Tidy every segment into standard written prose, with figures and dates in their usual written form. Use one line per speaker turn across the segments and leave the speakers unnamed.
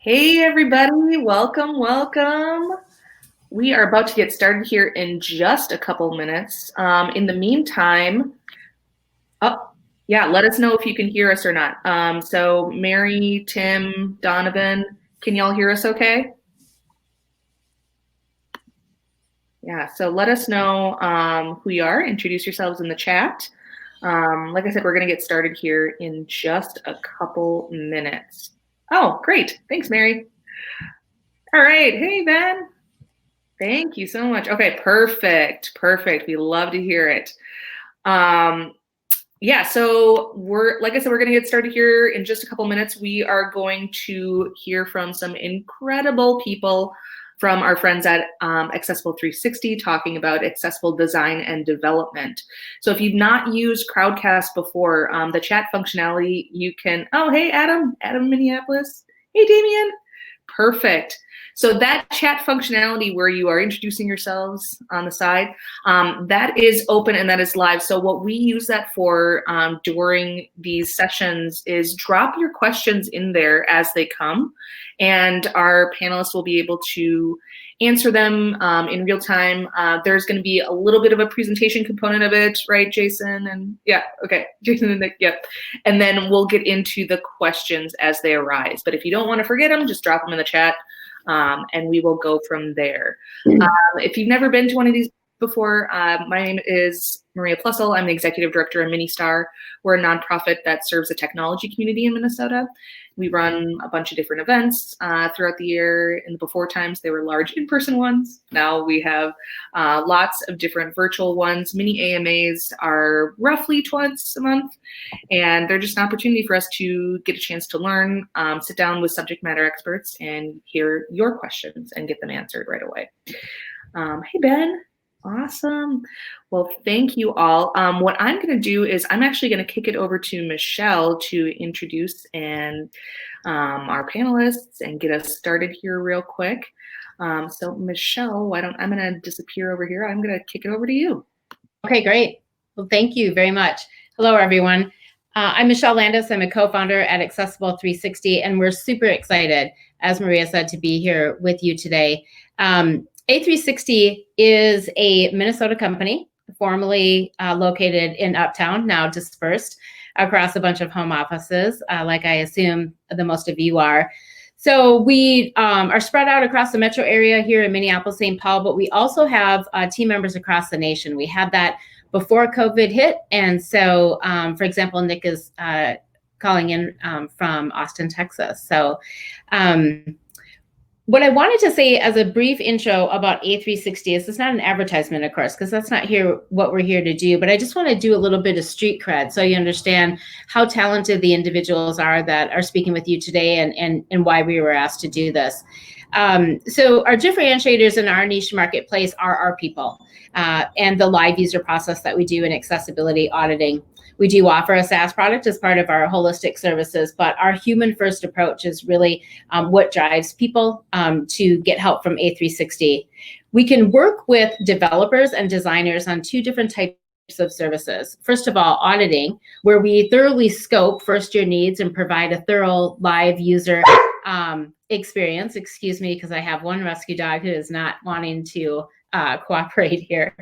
Hey everybody, welcome. We are about to get started here in just a couple minutes. In the meantime, let us know if you can hear us or not. So Mary, Tim, Donovan, can y'all hear us okay? Yeah, so let us know who you are. Introduce yourselves in the chat. Like I said, we're going to get started here in just a couple minutes. Oh, great. Thanks, Mary. All right. Hey, Ben. Thank you so much. Okay, perfect. We love to hear it. So like I said, we're going to get started here in just a couple minutes. We are going to hear from some incredible people from our friends at Accessible 360 talking about accessible design and development. So if you've not used Crowdcast before, the chat functionality, you can, oh, hey, Adam Minneapolis. Hey, Damien. Perfect. So that chat functionality where you are introducing yourselves on the side, that is open and that is live. So what we use that for during these sessions is drop your questions in there as they come, and our panelists will be able to answer them in real time. There's going to be a little bit of a presentation component of it, right, Jason? And yeah, okay, Jason and Nick, yep. And then we'll get into the questions as they arise. But if you don't want to forget them, just drop them in the chat. And we will go from there. If you've never been to one of these before, my name is Maria Plussel. I'm the executive director of Ministar. We're a nonprofit that serves the technology community in Minnesota. We run a bunch of different events throughout the year. In the before times, they were large in-person ones. Now we have lots of different virtual ones. Mini AMAs are roughly twice a month, and they're just an opportunity for us to get a chance to learn, sit down with subject matter experts, and hear your questions and get them answered right away. Hey, Ben. Awesome. Well, thank you all. What I'm going to do is I'm actually going to kick it over to Michelle to introduce our panelists and get us started here real quick. So Michelle, I'm going to disappear over here. I'm going to kick it over to you.
Okay, great. Well, thank you very much. Hello, everyone. I'm Michelle Landis. I'm a co-founder at Accessible 360, and we're super excited, as Maria said, to be here with you today. A360 is a Minnesota company, formerly located in Uptown, now dispersed across a bunch of home offices, like I assume the most of you are. So we are spread out across the metro area here in Minneapolis, St. Paul, but we also have team members across the nation. We had that before COVID hit. And so, for example, Nick is calling in from Austin, Texas. So what I wanted to say as a brief intro about A360 is it's not an advertisement, of course, because that's not what we're here to do. But I just want to do a little bit of street cred so you understand how talented the individuals are that are speaking with you today and why we were asked to do this. So our differentiators in our niche marketplace are our people and the live user process that we do in accessibility auditing. We do offer a SaaS product as part of our holistic services, but our human-first approach is really what drives people to get help from A360. We can work with developers and designers on two different types of services. First of all, auditing, where we thoroughly scope first-year needs and provide a thorough live user experience. Excuse me, because I have one rescue dog who is not wanting to cooperate here.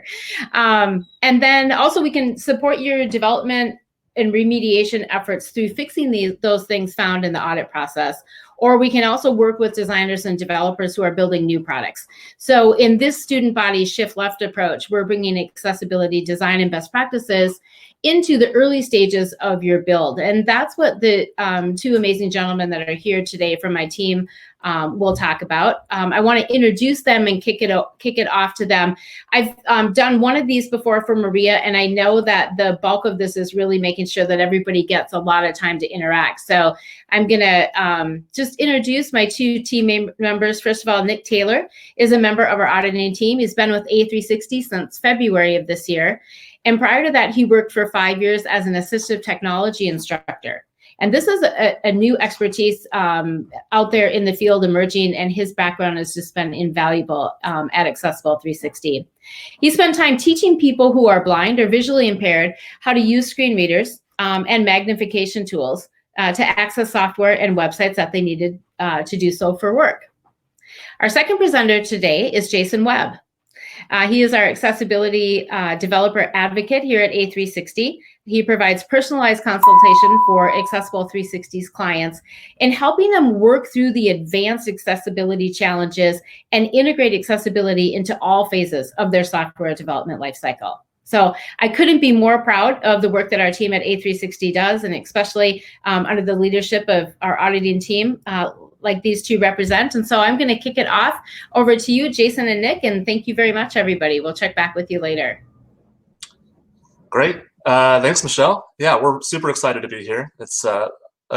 And then also we can support your development and remediation efforts through fixing those things found in the audit process. Or we can also work with designers and developers who are building new products. So in this student body shift left approach, we're bringing accessibility design and best practices into the early stages of your build. And that's what the two amazing gentlemen that are here today from my team will talk about. I want to introduce them and kick it off to them. I've done one of these before for Maria, and I know that the bulk of this is really making sure that everybody gets a lot of time to interact. So I'm going to just introduce my two team members. First of all, Nick Taylor is a member of our auditing team. He's been with A360 since February of this year. And prior to that, he worked for 5 years as an assistive technology instructor. And this is a new expertise out there in the field emerging, and his background has just been invaluable at Accessible 360. He spent time teaching people who are blind or visually impaired how to use screen readers and magnification tools to access software and websites that they needed to do so for work. Our second presenter today is Jason Webb. He is our accessibility developer advocate here at A360. He provides personalized consultation for Accessible 360's clients in helping them work through the advanced accessibility challenges and integrate accessibility into all phases of their software development lifecycle. So I couldn't be more proud of the work that our team at A360 does, and especially under the leadership of our auditing team, like these two represent. And so I'm going to kick it off over to you, Jason and Nick, and thank you very much, everybody. We'll check back with you later.
Great. Thanks, Michelle. Yeah, we're super excited to be here. It's a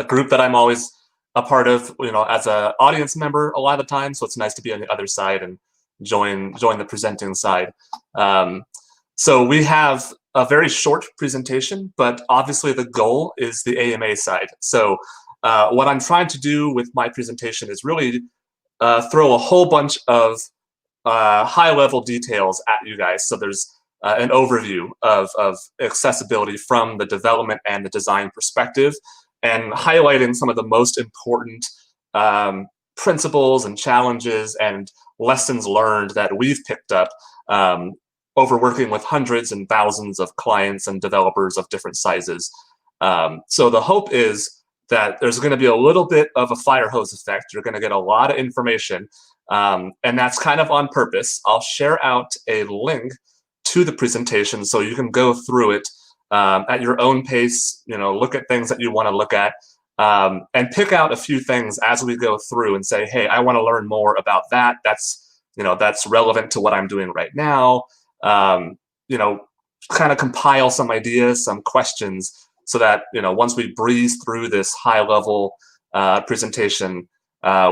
group that I'm always a part of, as an audience member a lot of the time. So it's nice to be on the other side and join the presenting side. So we have a very short presentation, but obviously the goal is the AMA side. So what I'm trying to do with my presentation is really throw a whole bunch of high-level details at you guys. So there's an overview of accessibility from the development and the design perspective, and highlighting some of the most important principles and challenges and lessons learned that we've picked up over working with hundreds and thousands of clients and developers of different sizes. So the hope is that there's going to be a little bit of a fire hose effect. You're going to get a lot of information, and that's kind of on purpose. I'll share out a link to the presentation so you can go through it at your own pace, look at things that you want to look at, and pick out a few things as we go through and say, hey, I want to learn more about that. That's relevant to what I'm doing right now. Kind of compile some ideas, some questions, so that once we breeze through this high-level presentation,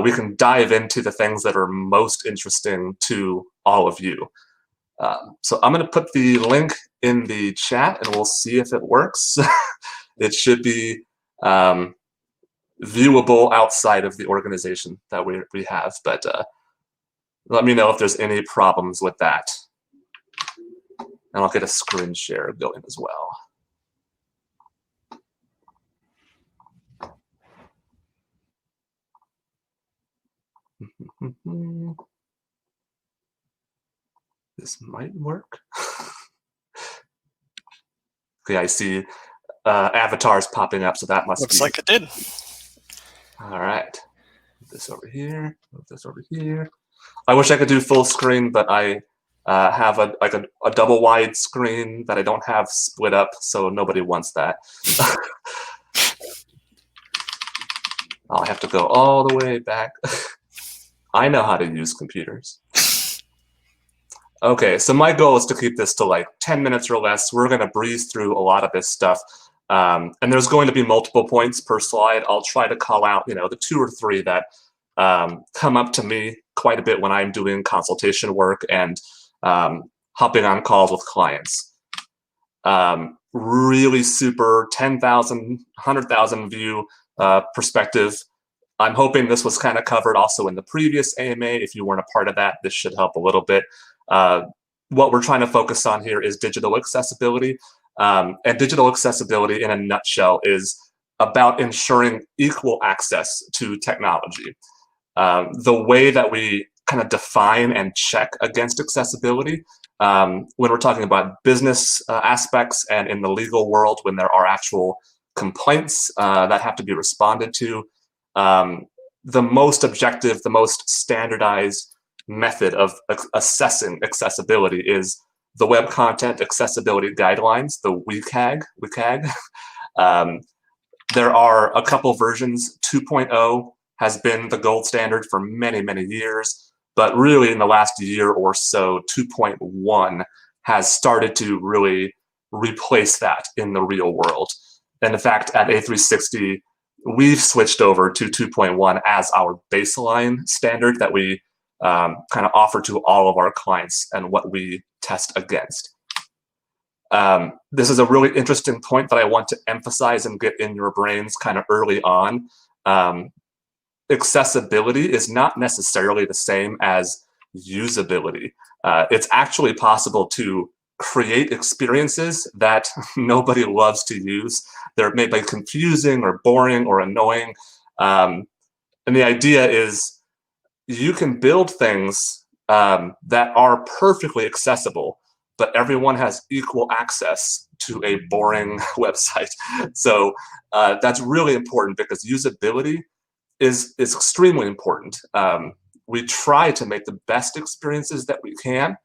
we can dive into the things that are most interesting to all of you. So I'm going to put the link in the chat, and we'll see if it works. It should be viewable outside of the organization that we have, but let me know if there's any problems with that. And I'll get a screen share going as well. This might work. Okay, I see avatars popping up, so that must
Looks like it did.
All right. Move this over here. Move this over here. I wish I could do full screen, but I have a double wide screen that I don't have split up, so nobody wants that. I'll have to go all the way back. I know how to use computers. Okay, so my goal is to keep this to like 10 minutes or less. We're going to breeze through a lot of this stuff. And there's going to be multiple points per slide. I'll try to call out, the 2 or 3 that come up to me quite a bit when I'm doing consultation work and hopping on calls with clients. Really super 10,000, 100,000 view perspective. I'm hoping this was kind of covered also in the previous AMA. If you weren't a part of that, this should help a little bit. What we're trying to focus on here is digital accessibility. And digital accessibility in a nutshell is about ensuring equal access to technology. The way that we kind of define and check against accessibility, when we're talking about business aspects and in the legal world, when there are actual complaints that have to be responded to, the most objective, the most standardized method of assessing accessibility is the Web Content Accessibility Guidelines, the WCAG. There are a couple versions. 2.0 has been the gold standard for many, many years, but really in the last year or so, 2.1 has started to really replace that in the real world. And in fact, at A360, we've switched over to 2.1 as our baseline standard that we kind of offer to all of our clients and what we test against. This is a really interesting point that I want to emphasize and get in your brains kind of early on. Accessibility is not necessarily the same as usability. It's actually possible to create experiences that nobody loves to use. They're maybe confusing or boring or annoying. And the idea is you can build things that are perfectly accessible, but everyone has equal access to a boring website. So that's really important because usability is extremely important. We try to make the best experiences that we can,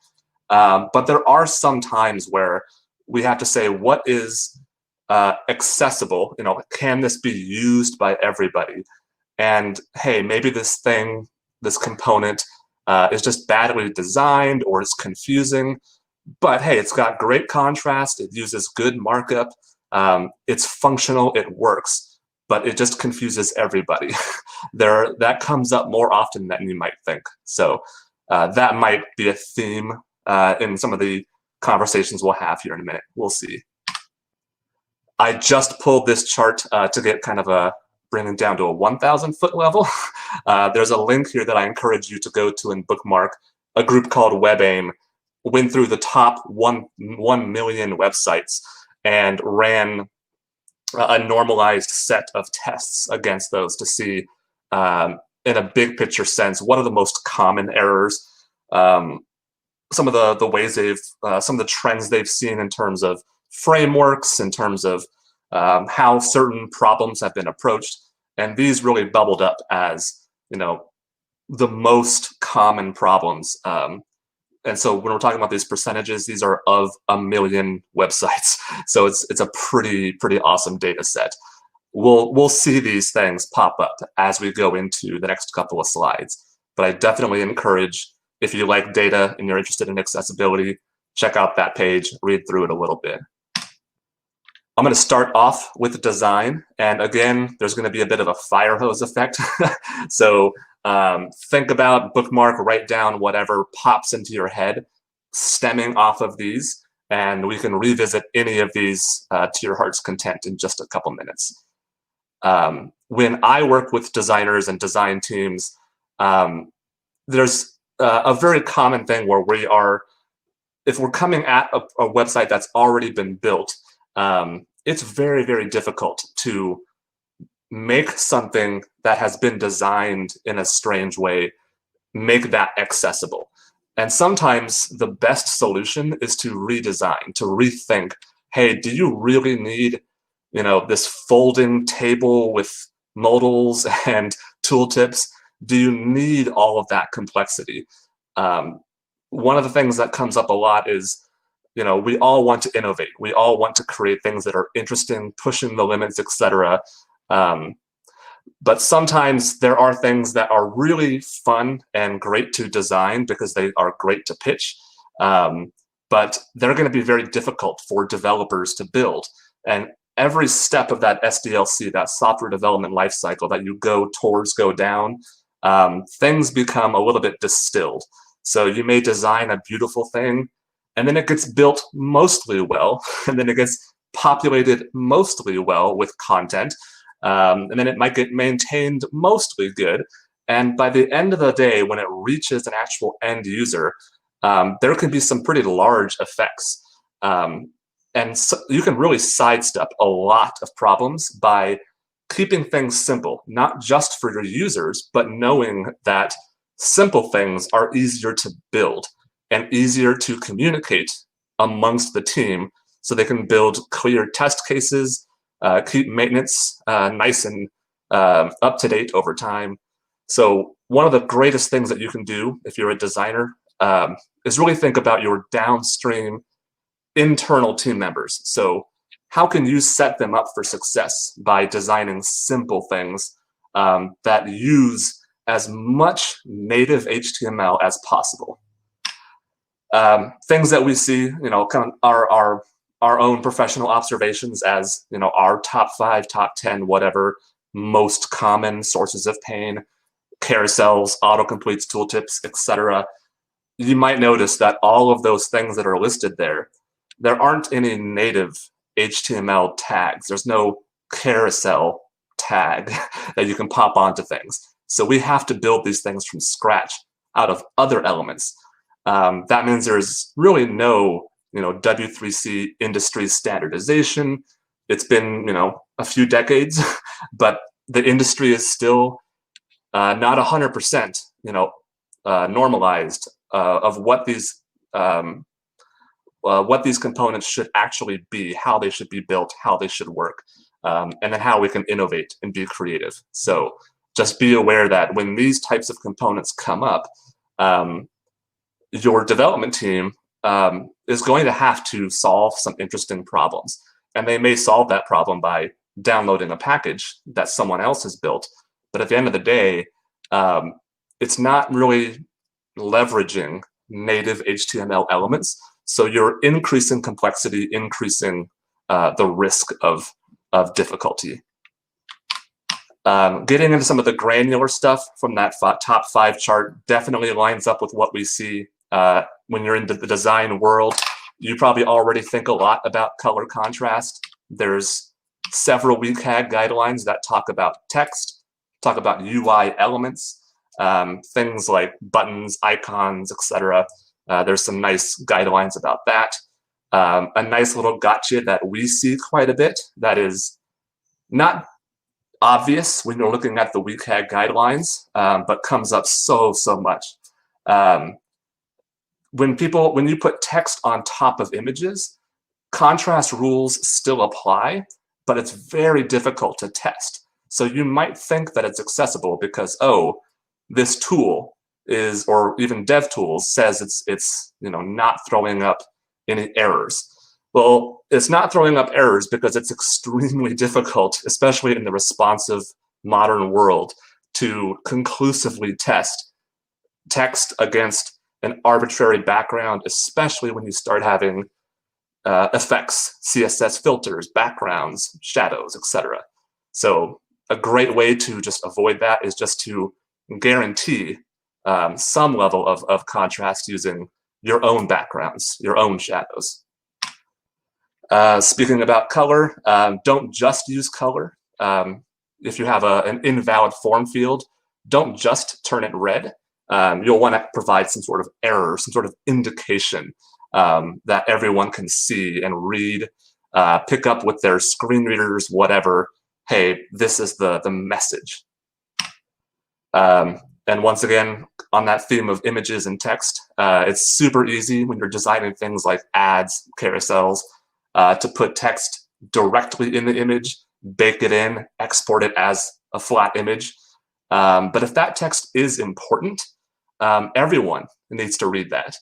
but there are some times where we have to say what is accessible. Can this be used by everybody? And hey, maybe this component is just badly designed or is confusing, but hey, it's got great contrast, it uses good markup, it's functional, it works, but it just confuses everybody. That comes up more often than you might think. So that might be a theme in some of the conversations we'll have here in a minute. We'll see. I just pulled this chart to get kind of bringing down to a 1,000-foot level. There's a link here that I encourage you to go to and bookmark. A group called WebAIM went through the top 1 million websites and ran a normalized set of tests against those to see, in a big picture sense, what are the most common errors, some of the ways some of the trends they've seen in terms of frameworks, in terms of how certain problems have been approached. And these really bubbled up as, the most common problems. And so when we're talking about these percentages, these are of 1 million websites. So it's a pretty awesome data set. We'll see these things pop up as we go into the next couple of slides. But I definitely encourage, if you like data and you're interested in accessibility, check out that page, read through it a little bit. I'm going to start off with design. And again, there's going to be a bit of a fire hose effect. So think about, bookmark, write down whatever pops into your head stemming off of these. And we can revisit any of these to your heart's content in just a couple minutes. When I work with designers and design teams, there's a very common thing where if we're coming at a website that's already been built, it's very, very difficult to make something that has been designed in a strange way, make that accessible. And sometimes the best solution is to redesign, to rethink, hey, do you really need, this folding table with modals and tooltips? Do you need all of that complexity? One of the things that comes up a lot is, we all want to innovate. We all want to create things that are interesting, pushing the limits, etc. But sometimes there are things that are really fun and great to design because they are great to pitch, but they're going to be very difficult for developers to build. And every step of that SDLC, that software development lifecycle that you go down, things become a little bit distilled. So you may design a beautiful thing, and then it gets built mostly well, and then it gets populated mostly well with content, and then it might get maintained mostly good. And by the end of the day, when it reaches an actual end user, there can be some pretty large effects. And so you can really sidestep a lot of problems by keeping things simple, not just for your users, but knowing that simple things are easier to build and easier to communicate amongst the team, so they can build clear test cases, keep maintenance nice and up to date over time. So one of the greatest things that you can do if you're a designer is really think about your downstream internal team members. So how can you set them up for success by designing simple things that use as much native HTML as possible? Things that we see, kind of our own professional observations as, our top 5, top 10, whatever, most common sources of pain, carousels, autocompletes, tooltips, etc. You might notice that all of those things that are listed there aren't any native HTML tags. There's no carousel tag that you can pop onto things. So we have to build these things from scratch out of other elements. That means there's really no W3C industry standardization. It's been, a few decades, but the industry is still not 100%, normalized of what these components should actually be, how they should be built, how they should work, and then how we can innovate and be creative. So just be aware that when these types of components come up, your development team is going to have to solve some interesting problems. And they may solve that problem by downloading a package that someone else has built. But at the end of the day, it's not really leveraging native HTML elements. So you're increasing complexity, increasing the risk of difficulty. Getting into some of the granular stuff from that top 5 chart definitely lines up with what we see when you're in the design world. You probably already think a lot about color contrast. There's several WCAG guidelines that talk about text, talk about UI elements, things like buttons, icons, etc. There's some nice guidelines about that. A nice little gotcha that we see quite a bit that is not obvious when you're looking at the WCAG guidelines, but comes up so much. When you put text on top of images, contrast rules still apply, but it's very difficult to test. So you might think that it's accessible because, oh, this tool is, or even DevTools says it's not throwing up any errors. Well, it's not throwing up errors because it's extremely difficult, especially in the responsive modern world, to conclusively test text against an arbitrary background, especially when you start having effects, CSS filters, backgrounds, shadows, etc. So a great way to just avoid that is just to guarantee some level of contrast using your own backgrounds, your own shadows. Speaking about color, don't just use color. If you have an invalid form field, don't just turn it red. You'll want to provide some sort of error, some sort of indication that everyone can see and read, pick up with their screen readers, whatever. Hey, this is the message. And once again, on that theme of images and text, it's super easy when you're designing things like ads, carousels, to put text directly in the image, bake it in, export it as a flat image. But if that text is important, everyone needs to read that.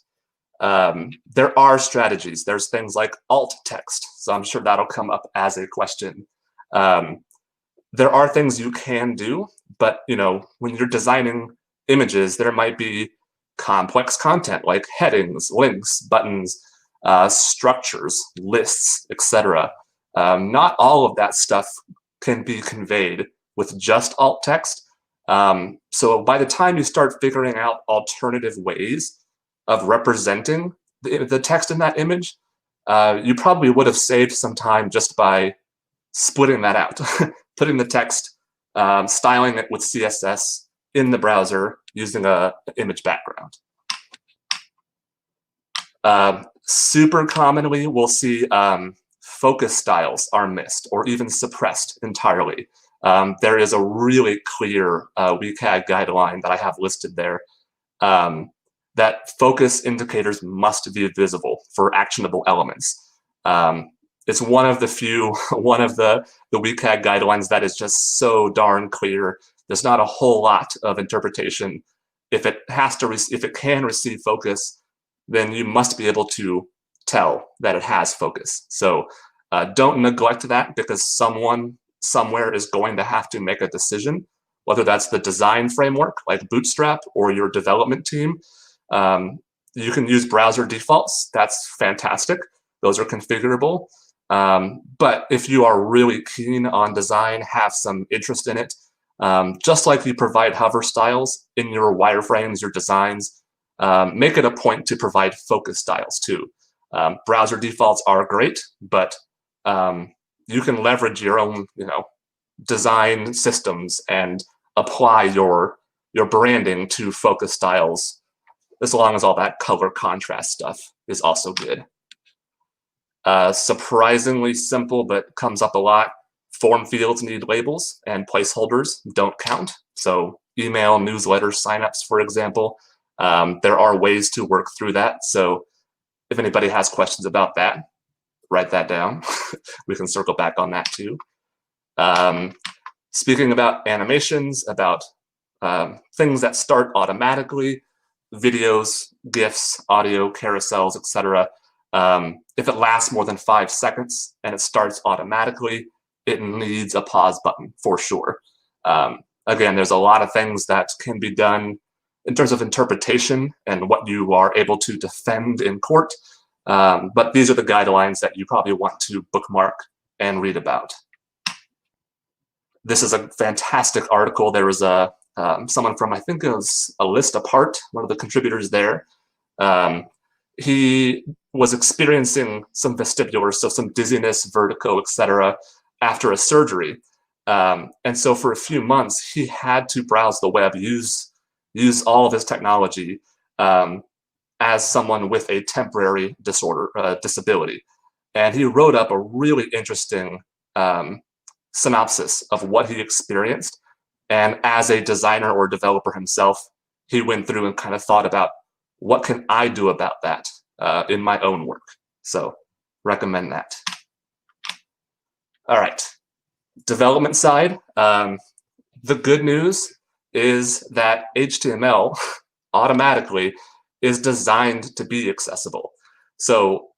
There are strategies. There's things like alt text. So I'm sure that'll come up as a question. There are things you can do, but when you're designing images, there might be complex content like headings, links, buttons, structures, lists, etc. Not all of that stuff can be conveyed with just alt text. So by the time you start figuring out alternative ways of representing the text in that image, you probably would have saved some time just by splitting that out, putting the text, styling it with CSS in the browser using an image background. Super commonly, we'll see focus styles are missed or even suppressed entirely. There is a really clear WCAG guideline that I have listed there that focus indicators must be visible for actionable elements. It's one of the few, one of the WCAG guidelines that is just so darn clear. There's not a whole lot of interpretation. If it can receive focus, then you must be able to tell that it has focus. So don't neglect that, because someone somewhere is going to have to make a decision, whether that's the design framework like Bootstrap or your development team. You can use browser defaults. That's fantastic. Those are configurable. But if you are really keen on design, have some interest in it, just like you provide hover styles in your wireframes, your designs, make it a point to provide focus styles too. Browser defaults are great, but you can leverage your own, design systems and apply your branding to focus styles, as long as all that color contrast stuff is also good. Surprisingly simple, but comes up a lot. Form fields need labels, and placeholders don't count. So email, newsletter, signups, for example, there are ways to work through that. So if anybody has questions about that, write that down. We can circle back on that too. Speaking about animations, about things that start automatically, videos, GIFs, audio, carousels, etc. If it lasts more than 5 seconds and it starts automatically, it needs a pause button for sure. Again, there's a lot of things that can be done in terms of interpretation and what you are able to defend in court. But these are the guidelines that you probably want to bookmark and read about. This is a fantastic article. There was someone from, I think it was A List Apart, one of the contributors there. He was experiencing some vestibular, so some dizziness, vertigo, etc., after a surgery. And so for a few months, he had to browse the web, use all of his technology as someone with a temporary disorder, disability. And he wrote up a really interesting synopsis of what he experienced. And as a designer or developer himself, he went through and kind of thought about, what can I do about that in my own work? So recommend that. All right, development side. The good news is that HTML automatically is designed to be accessible. So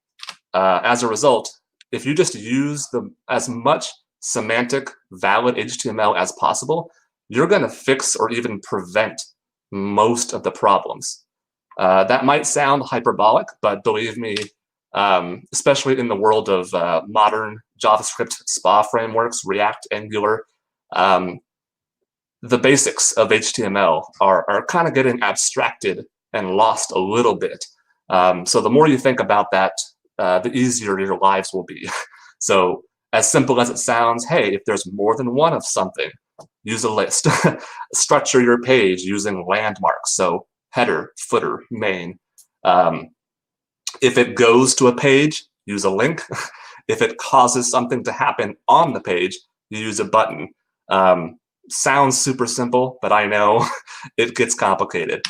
as a result, if you just use as much semantic valid HTML as possible, you're going to fix or even prevent most of the problems. That might sound hyperbolic, but believe me, especially in the world of modern JavaScript SPA frameworks, React, Angular, the basics of HTML are kind of getting abstracted and lost a little bit. So the more you think about that, the easier your lives will be. So as simple as it sounds, hey, if there's more than one of something, use a list. Structure your page using landmarks. So header, footer, main. If it goes to a page, use a link. If it causes something to happen on the page, you use a button. Sounds super simple, but I know it gets complicated.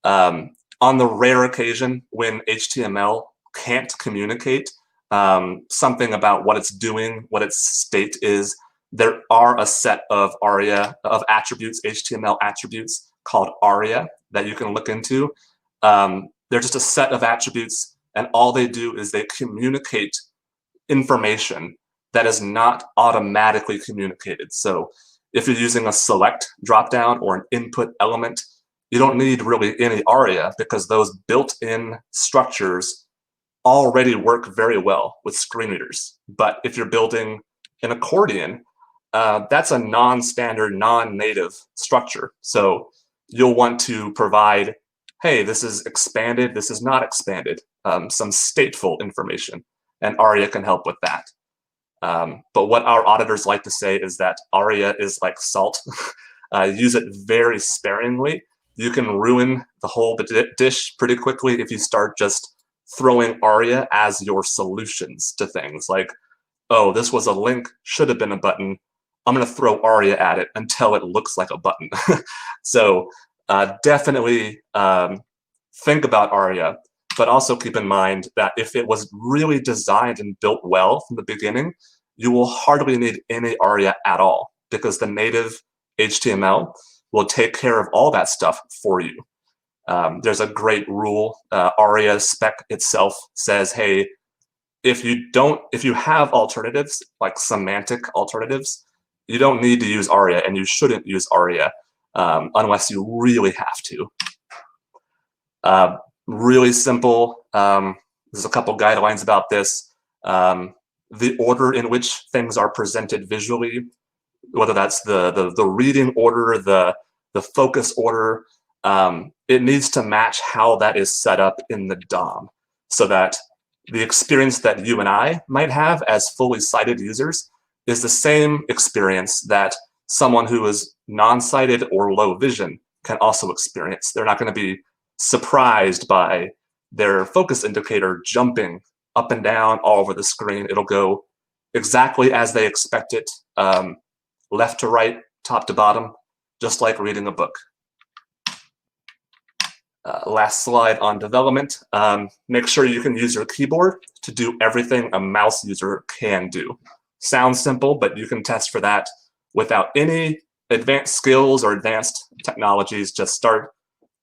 On the rare occasion when HTML can't communicate something about what it's doing, what its state is, there are a set of ARIA, of attributes, HTML attributes called ARIA that you can look into. They're just a set of attributes, and all they do is they communicate information that is not automatically communicated. So if you're using a select dropdown or an input element, you don't need really any ARIA because those built-in structures already work very well with screen readers. But if you're building an accordion, that's a non-standard, non-native structure. So you'll want to provide, hey, this is expanded, this is not expanded, some stateful information, and ARIA can help with that. But what our auditors like to say is that ARIA is like salt. Use it very sparingly. You can ruin the whole dish pretty quickly if you start just throwing ARIA as your solutions to things. Like, oh, this was a link, should have been a button. I'm going to throw ARIA at it until it looks like a button. So definitely think about ARIA, but also keep in mind that if it was really designed and built well from the beginning, you will hardly need any ARIA at all because the native HTML will take care of all that stuff for you. There's a great rule. ARIA spec itself says, hey, if you have alternatives, like semantic alternatives, you don't need to use ARIA, and you shouldn't use ARIA unless you really have to. Really simple. There's a couple guidelines about this. The order in which things are presented visually, whether that's the reading order, the focus order, it needs to match how that is set up in the DOM so that the experience that you and I might have as fully sighted users is the same experience that someone who is non-sighted or low vision can also experience. They're not going to be surprised by their focus indicator jumping up and down all over the screen. It'll go exactly as they expect it, left to right, top to bottom, just like reading a book. Last slide on development. Make sure you can use your keyboard to do everything a mouse user can do. Sounds simple, but you can test for that without any advanced skills or advanced technologies. Just start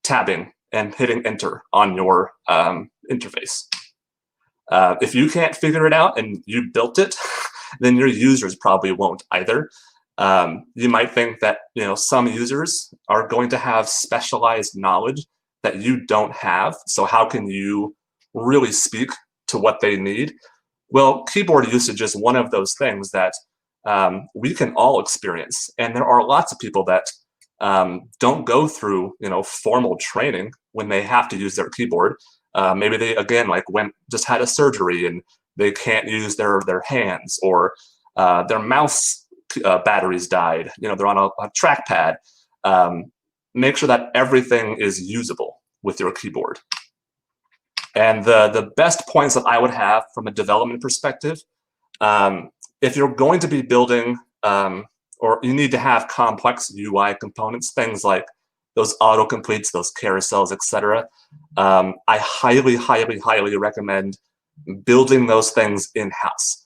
tabbing and hitting enter on your interface. If you can't figure it out and you built it, then your users probably won't either. You might think that some users are going to have specialized knowledge that you don't have. So how can you really speak to what they need? Well, keyboard usage is one of those things that we can all experience. And there are lots of people that don't go through formal training when they have to use their keyboard. Maybe they, again, just had a surgery and they can't use their hands, or their mouse batteries died. They're on a trackpad. Make sure that everything is usable with your keyboard. And the best points that I would have from a development perspective, if you're going to be building, or you need to have complex UI components, things like those autocompletes, those carousels, etc. I highly, highly, highly recommend building those things in-house.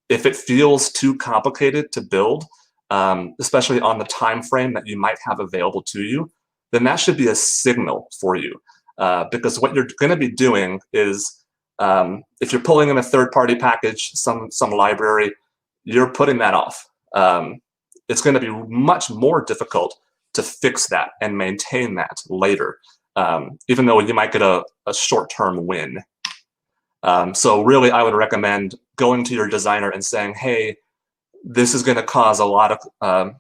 If it feels too complicated to build, especially on the time frame that you might have available to you, then that should be a signal for you. Because what you're going to be doing is, if you're pulling in a third-party package, some library, you're putting that off. It's going to be much more difficult to fix that and maintain that later, even though you might get a short-term win. So really, I would recommend going to your designer and saying, hey, this is going to cause a lot of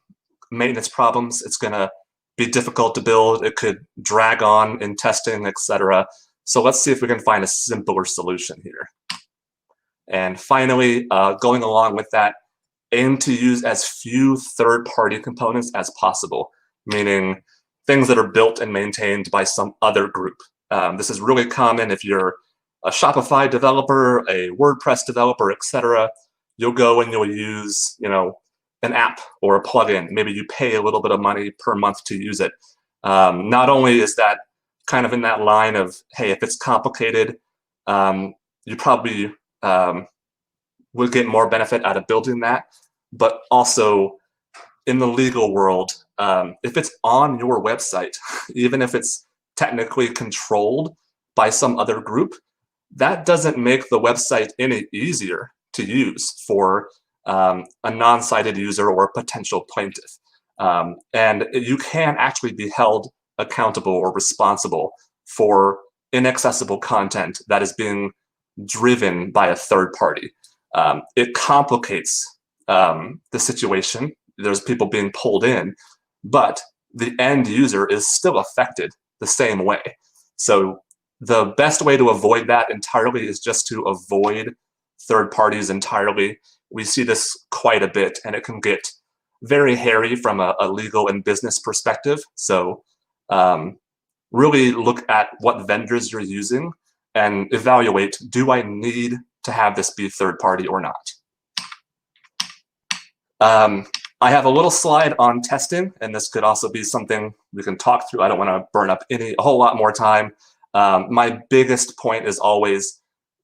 maintenance problems. It's going to be difficult to build. It could drag on in testing, etc. So let's see if we can find a simpler solution here. And finally, going along with that, aim to use as few third-party components as possible, meaning things that are built and maintained by some other group. This is really common if you're a Shopify developer, a WordPress developer, etc. You'll go and you'll use, an app or a plugin. Maybe you pay a little bit of money per month to use it. Not only is that kind of in that line of, hey, if it's complicated, you probably would get more benefit out of building that, but also in the legal world, if it's on your website, even if it's technically controlled by some other group, that doesn't make the website any easier to use for a non-sighted user or a potential plaintiff. And you can actually be held accountable or responsible for inaccessible content that is being driven by a third party. It complicates the situation. There's people being pulled in, but the end user is still affected the same way. So the best way to avoid that entirely is just to avoid third parties entirely. We see this quite a bit, and it can get very hairy from a legal and business perspective. So really look at what vendors you're using and evaluate, do I need to have this be third party or not? I have a little slide on testing, and this could also be something we can talk through. I don't want to burn up a whole lot more time. My biggest point is always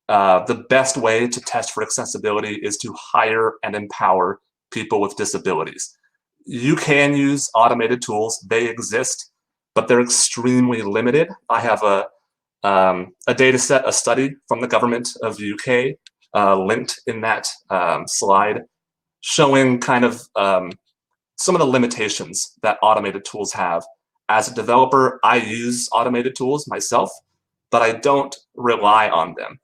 the best way to test for accessibility is to hire and empower people with disabilities. You can use automated tools. They exist, but they're extremely limited. I have a data set, a study from the government of the UK linked in that slide, showing kind of some of the limitations that automated tools have. As a developer, I use automated tools myself, but I don't rely on them.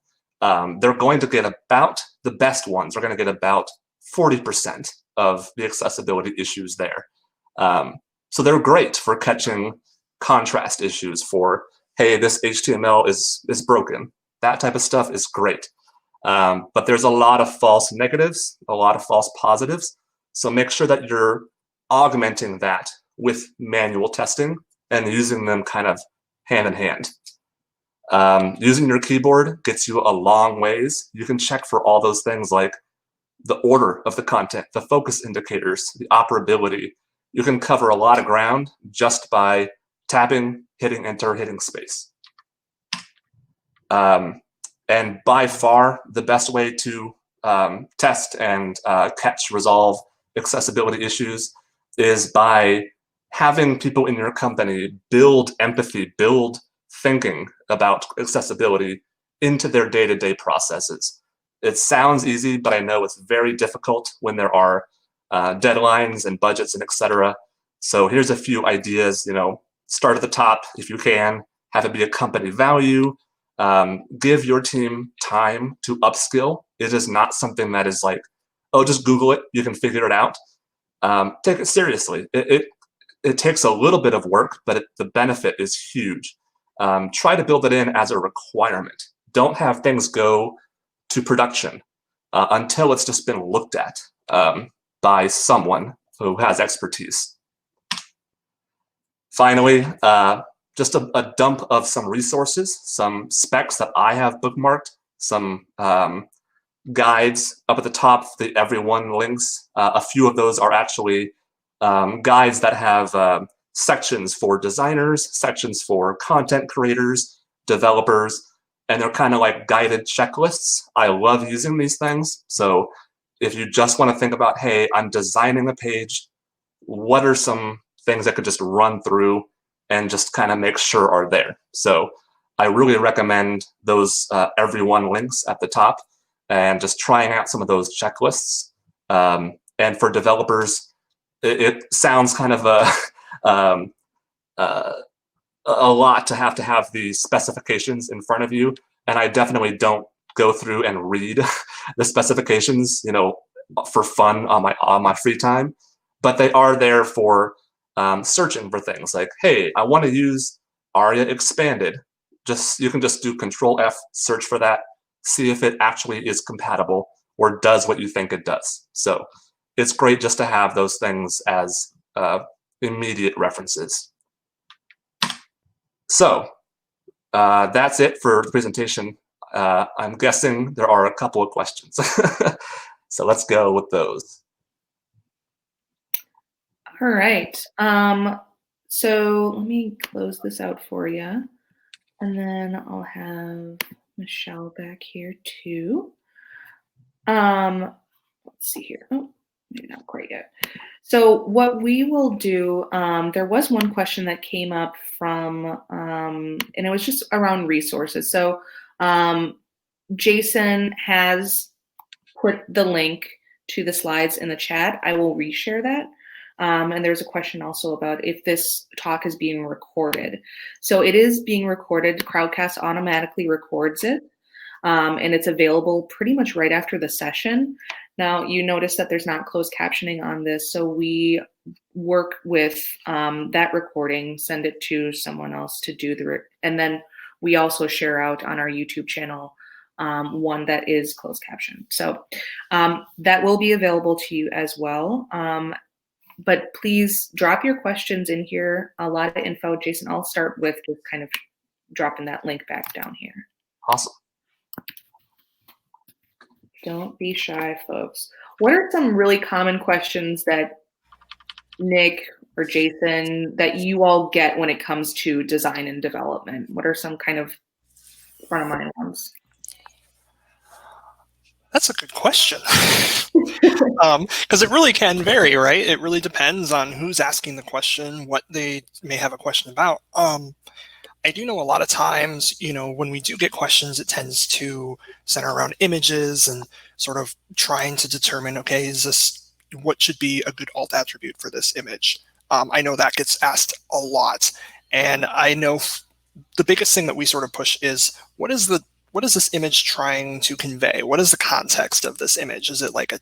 They're going to get about, the best ones are going to get about 40% of the accessibility issues there. So they're great for catching contrast issues, for, hey, this HTML is broken. That type of stuff is great. But there's a lot of false negatives, a lot of false positives. So make sure that you're augmenting that with manual testing and using them kind of hand in hand. Using your keyboard gets you a long ways. You can check for all those things like the order of the content, the focus indicators, the operability. You can cover a lot of ground just by tapping, hitting enter, hitting space. And by far, the best way to test and catch, resolve accessibility issues is by having people in your company build empathy, build thinking about accessibility into their day-to-day processes. It sounds easy, but I know it's very difficult when there are deadlines and budgets and et cetera. So here's a few ideas. Start at the top if you can, have it be a company value. Give your team time to upskill. It is not something that is like, oh, just Google it, you can figure it out. Take it seriously. It takes a little bit of work, but the benefit is huge. Try to build it in as a requirement. Don't have things go to production until it's just been looked at by someone who has expertise. Finally, just a dump of some resources, some specs that I have bookmarked, some guides up at the top, the everyone links. A few of those are actually guides that have sections for designers, sections for content creators, developers, and they're kind of like guided checklists. I love using these things. So if you just want to think about, hey, I'm designing a page, what are some things I could just run through and just kind of make sure are there? So I really recommend those everyone links at the top and just trying out some of those checklists. And for developers, it sounds kind of a lot to have the specifications in front of you. And I definitely don't go through and read the specifications, for fun on my free time, but they are there for searching for things like, hey, I want to use ARIA expanded. You can just do Control F, search for that, see if it actually is compatible or does what you think it does. So it's great just to have those things as immediate references. So that's it for the presentation. I'm guessing there are a couple of questions. So let's go with those.
All right. So let me close this out for you. And then I'll have Michelle back here too. Let's see here. Oh, maybe not quite yet. So what we will do, there was one question that came up from, and it was just around resources. So Jason has put the link to the slides in the chat. I will reshare that. And there's a question also about if this talk is being recorded. So it is being recorded. Crowdcast automatically records it. And it's available pretty much right after the session. Now, you notice that there's not closed captioning on this. So we work with that recording, send it to someone else to do and then we also share out on our YouTube channel one that is closed captioned. So that will be available to you as well. But please drop your questions in here. A lot of info. Jason, I'll start with just kind of dropping that link back down here.
Awesome.
Don't be shy, folks. What are some really common questions that Nick or Jason, that you all get when it comes to design and development? What are some kind of front of mind ones?
That's a good question. Because it really can vary, right? It really depends on who's asking the question, what they may have a question about. I do know a lot of times, when we do get questions, it tends to center around images and sort of trying to determine, okay, what should be a good alt attribute for this image? I know that gets asked a lot. And I know the biggest thing that we sort of push is, what is this image trying to convey? What is the context of this image? Is it like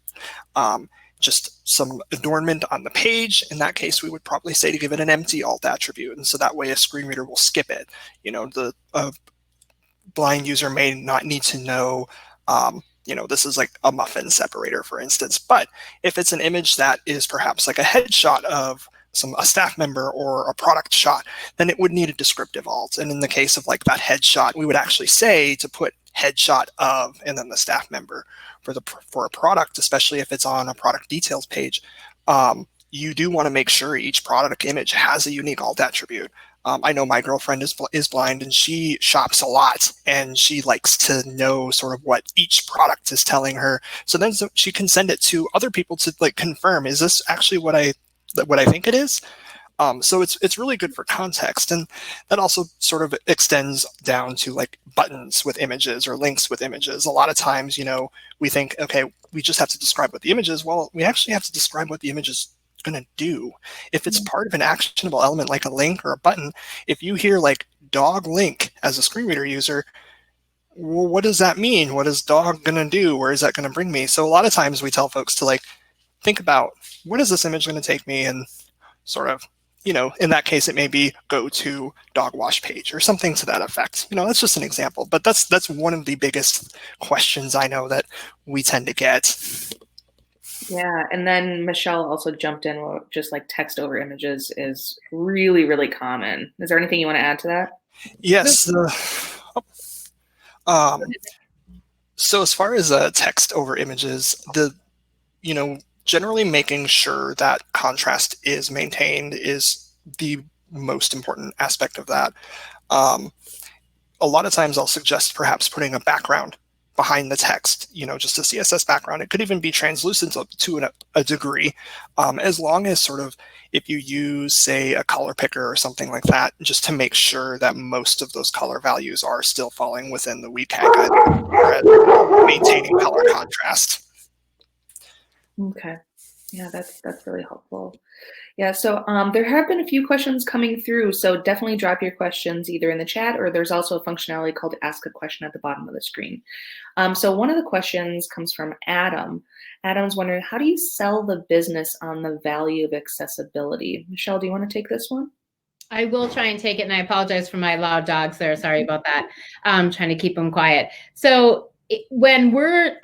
just some adornment on the page? In that case, we would probably say to give it an empty alt attribute. And so that way a screen reader will skip it. The blind user may not need to know, this is like a muffin separator, for instance. But if it's an image that is perhaps like a headshot of a staff member or a product shot, then it would need a descriptive alt. And in the case of like that headshot, we would actually say to put headshot of and then the staff member. For a product, especially if it's on a product details page, you do want to make sure each product image has a unique alt attribute. I know my girlfriend is blind and she shops a lot, and she likes to know sort of what each product is telling her. So then she can send it to other people to like confirm, is this actually what I think it is? So it's really good for context, and that also sort of extends down to like buttons with images or links with images. A lot of times, we think, okay, we just have to describe what the image is. Well, we actually have to describe what the image is going to do. If it's part of an actionable element like a link or a button, if you hear like dog link as a screen reader user, well, what does that mean? What is dog going to do? Where is that going to bring me? So a lot of times we tell folks to like think about, what is this image going to take me, and sort of, in that case, it may be go to dog wash page or something to that effect. That's just an example, but that's one of the biggest questions I know that we tend to get.
Yeah, and then Michelle also jumped in, just like text over images is really, really common. Is there anything you want to add to that?
Yes. So as far as text over images, generally making sure that contrast is maintained is the most important aspect of that. A lot of times I'll suggest perhaps putting a background behind the text, just a CSS background. It could even be translucent to a degree, as long as sort of if you use, say, a color picker or something like that, just to make sure that most of those color values are still falling within the WCAG guidelines, maintaining color contrast.
Okay. Yeah, that's really helpful. Yeah, so there have been a few questions coming through, so definitely drop your questions either in the chat, or there's also a functionality called Ask a Question at the bottom of the screen. So one of the questions comes from Adam. Adam's wondering, how do you sell the business on the value of accessibility? Michelle, do you want to take this one?
I will try and take it, and I apologize for my loud dogs there. Sorry about that. I'm trying to keep them quiet. So when we're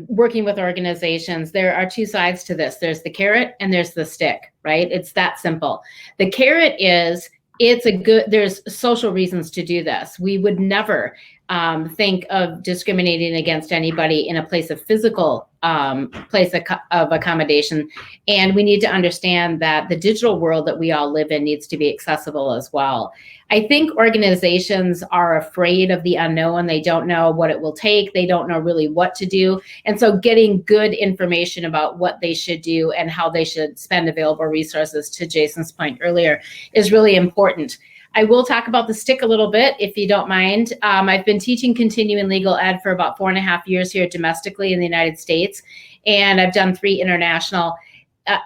working with organizations, there are two sides to this. There's the carrot and there's the stick, right? It's that simple. The carrot is, there's social reasons to do this. We would never think of discriminating against anybody in a place of physical place of accommodation. And we need to understand that the digital world that we all live in needs to be accessible as well. I think organizations are afraid of the unknown. They don't know what it will take. They don't know really what to do. And so getting good information about what they should do and how they should spend available resources, to Jason's point earlier, is really important. I will talk about the stick a little bit, if you don't mind. I've been teaching continuing legal ed for about 4.5 years here domestically in the United States, and I've done 3 international.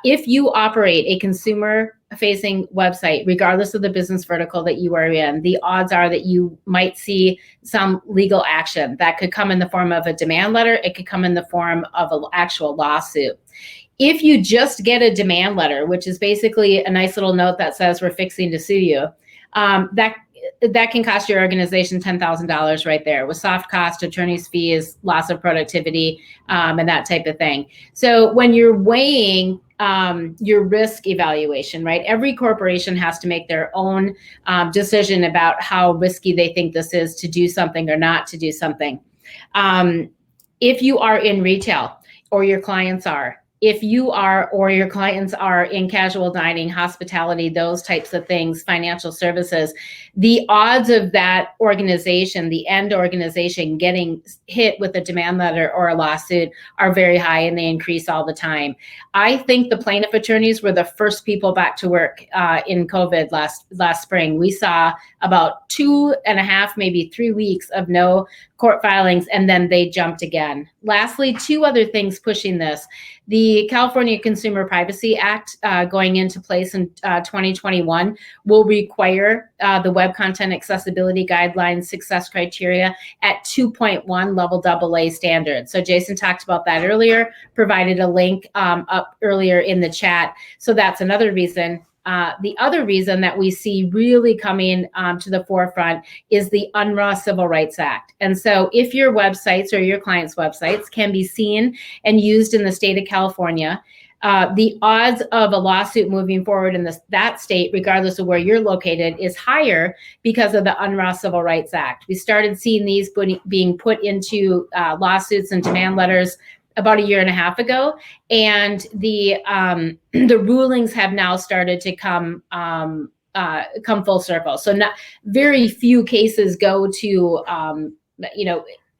If you operate a consumer-facing website, regardless of the business vertical that you are in, the odds are that you might see some legal action. That could come in the form of a demand letter. It could come in the form of an actual lawsuit. If you just get a demand letter, which is basically a nice little note that says we're fixing to sue you, that can cost your organization $10,000 right there, with soft cost, attorney's fees, loss of productivity, and that type of thing. So when you're weighing your risk evaluation, right, every corporation has to make their own decision about how risky they think this is to do something or not to do something. If you are in retail, or your clients are, if you are or your clients are in casual dining, hospitality, those types of things, financial services, the odds of that organization, the end organization, getting hit with a demand letter or a lawsuit are very high, and they increase all the time. I think the plaintiff attorneys were the first people back to work in COVID last spring. We saw about 2.5, maybe 3 weeks of no court filings, and then they jumped again. Lastly, 2 other things pushing this. The California Consumer Privacy Act going into place in 2021 will require the Web Content Accessibility Guidelines success criteria at 2.1 level AA standard. So Jason talked about that earlier, provided a link up earlier in the chat. So that's another reason. The other reason that we see really coming to the forefront is the UNRRA Civil Rights Act. And so if your websites or your clients' websites can be seen and used in the state of California, the odds of a lawsuit moving forward in that state, regardless of where you're located, is higher because of the Unruh Civil Rights Act. We started seeing these being put into lawsuits and demand letters about a year and a half ago, and the rulings have now started to come full circle. So not very few cases go to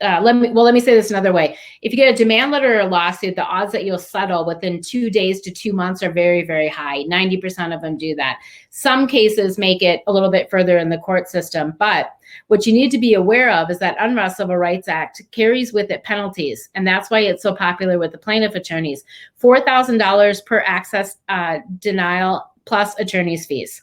let me say this another way. If you get a demand letter or a lawsuit, the odds that you'll settle within 2 days to 2 months are very, very high. 90% of them do that. Some cases make it a little bit further in the court system, but what you need to be aware of is that Unruh Civil Rights Act carries with it penalties, and that's why it's so popular with the plaintiff attorneys. $4,000 per access denial plus attorney's fees.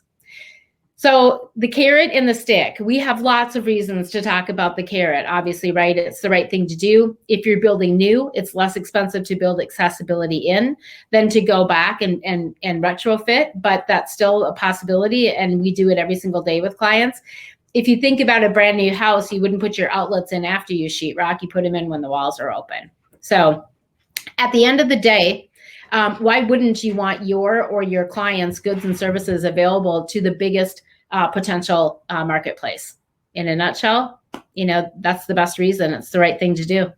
So the carrot and the stick, we have lots of reasons to talk about the carrot, obviously, right? It's the right thing to do. If you're building new, it's less expensive to build accessibility in than to go back and retrofit, but that's still a possibility, and we do it every single day with clients. If you think about a brand new house, you wouldn't put your outlets in after you sheetrock, you put them in when the walls are open. So at the end of the day, why wouldn't you want your or your clients' goods and services available to the biggest potential marketplace? In a nutshell, that's the best reason. It's the right thing to do.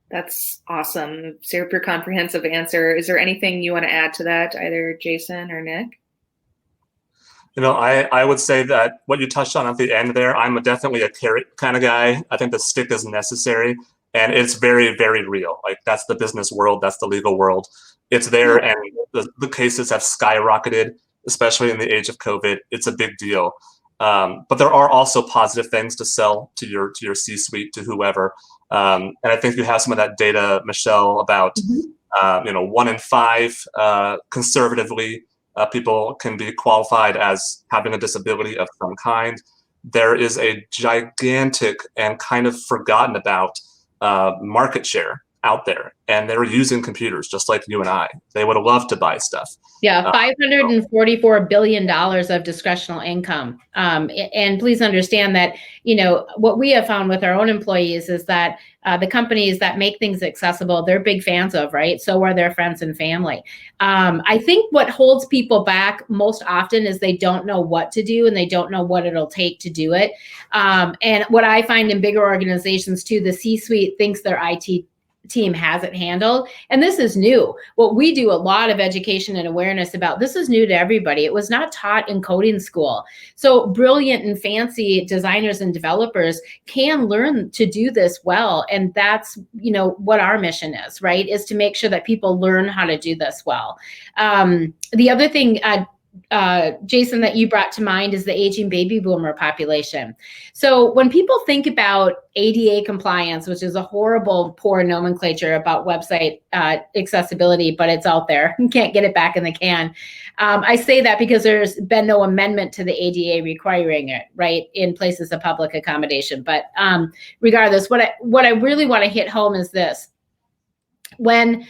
That's awesome. Super comprehensive answer. Is there anything you want to add to that, either Jason or Nick?
I would say that what you touched on at the end there, I'm definitely a carrot kind of guy. I think the stick is necessary, and it's very, very real. Like, that's the business world, that's the legal world. It's there, and the cases have skyrocketed, especially in the age of COVID. It's a big deal. But there are also positive things to sell to your C-suite, to whoever. And I think you have some of that data, Michelle, about 1 in 5 conservatively people can be qualified as having a disability of some kind. There is a gigantic and kind of forgotten about market share out there, and they're using computers just like you and I. They would love to buy stuff.
Yeah, $544 billion of discretional income. And please understand that, what we have found with our own employees is that the companies that make things accessible, they're big fans of, right? So are their friends and family. I think what holds people back most often is they don't know what to do, and they don't know what it'll take to do it. And what I find in bigger organizations too, the C-suite thinks their IT team has it handled. And this is new. What we do a lot of education and awareness about, this is new to everybody. It was not taught in coding school. So brilliant and fancy designers and developers can learn to do this well. And that's, what our mission is, right? Is to make sure that people learn how to do this well. The other thing, Jason, that you brought to mind is the aging baby boomer population. So when people think about ADA compliance, which is a horrible, poor nomenclature about website accessibility, but it's out there. You can't get it back in the can. I say that because there's been no amendment to the ADA requiring it, right, in places of public accommodation. But regardless, what I really want to hit home is this. When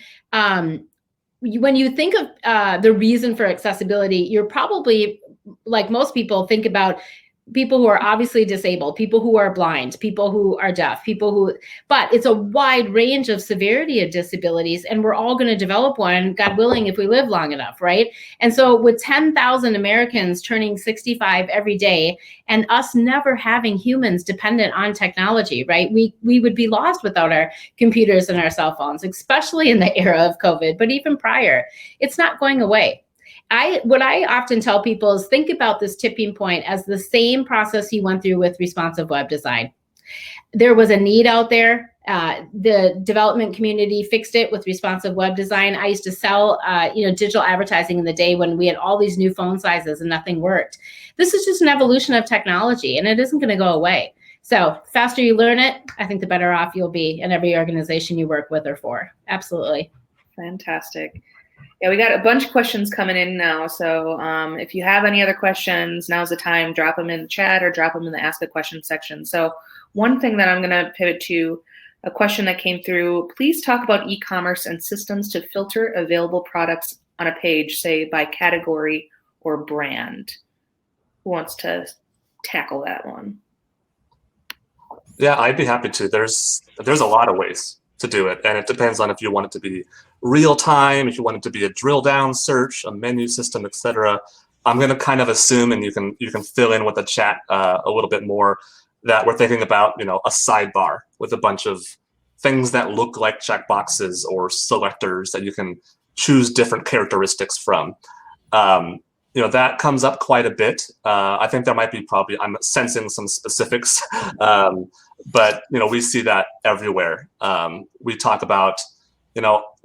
you think of the reason for accessibility, you're probably, like most people, think about people who are obviously disabled, people who are blind, people who are deaf, but it's a wide range of severity of disabilities, and we're all going to develop one, God willing, if we live long enough, right? And so with 10,000 Americans turning 65 every day, and us never having humans dependent on technology, right? We would be lost without our computers and our cell phones, especially in the era of COVID, but even prior. It's not going away. What I often tell people is think about this tipping point as the same process you went through with responsive web design. There was a need out there. The development community fixed it with responsive web design. I used to sell, digital advertising in the day when we had all these new phone sizes and nothing worked. This is just an evolution of technology, and it isn't going to go away. So the faster you learn it, I think the better off you'll be in every organization you work with or for. Absolutely.
Fantastic. Yeah, we got a bunch of questions coming in now. So if you have any other questions, now's the time. Drop them in the chat or drop them in the Ask a Question section. So one thing that I'm going to pivot to, a question that came through, please talk about e-commerce and systems to filter available products on a page, say by category or brand. Who wants to tackle that one?
Yeah, I'd be happy to. There's a lot of ways to do it. And it depends on if you want it to be real time, if you want it to be a drill down search, a menu system, etc. I'm going to kind of assume, and you can fill in with the chat a little bit more, that we're thinking about, a sidebar with a bunch of things that look like checkboxes or selectors that you can choose different characteristics from. That comes up quite a bit. I think there might be I'm sensing some specifics, but we see that everywhere. We talk about,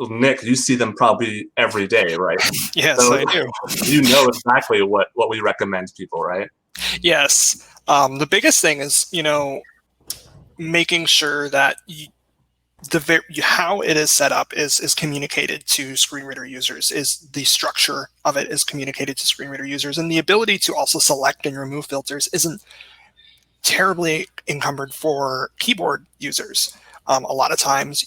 Nick, you see them probably every day, right?
Yes, so, I do.
You know exactly what we recommend people, right?
Yes. The biggest thing is, making sure that how it is set up is communicated to screen reader users, is the structure of it is communicated to screen reader users, and the ability to also select and remove filters isn't terribly encumbered for keyboard users. A lot of times,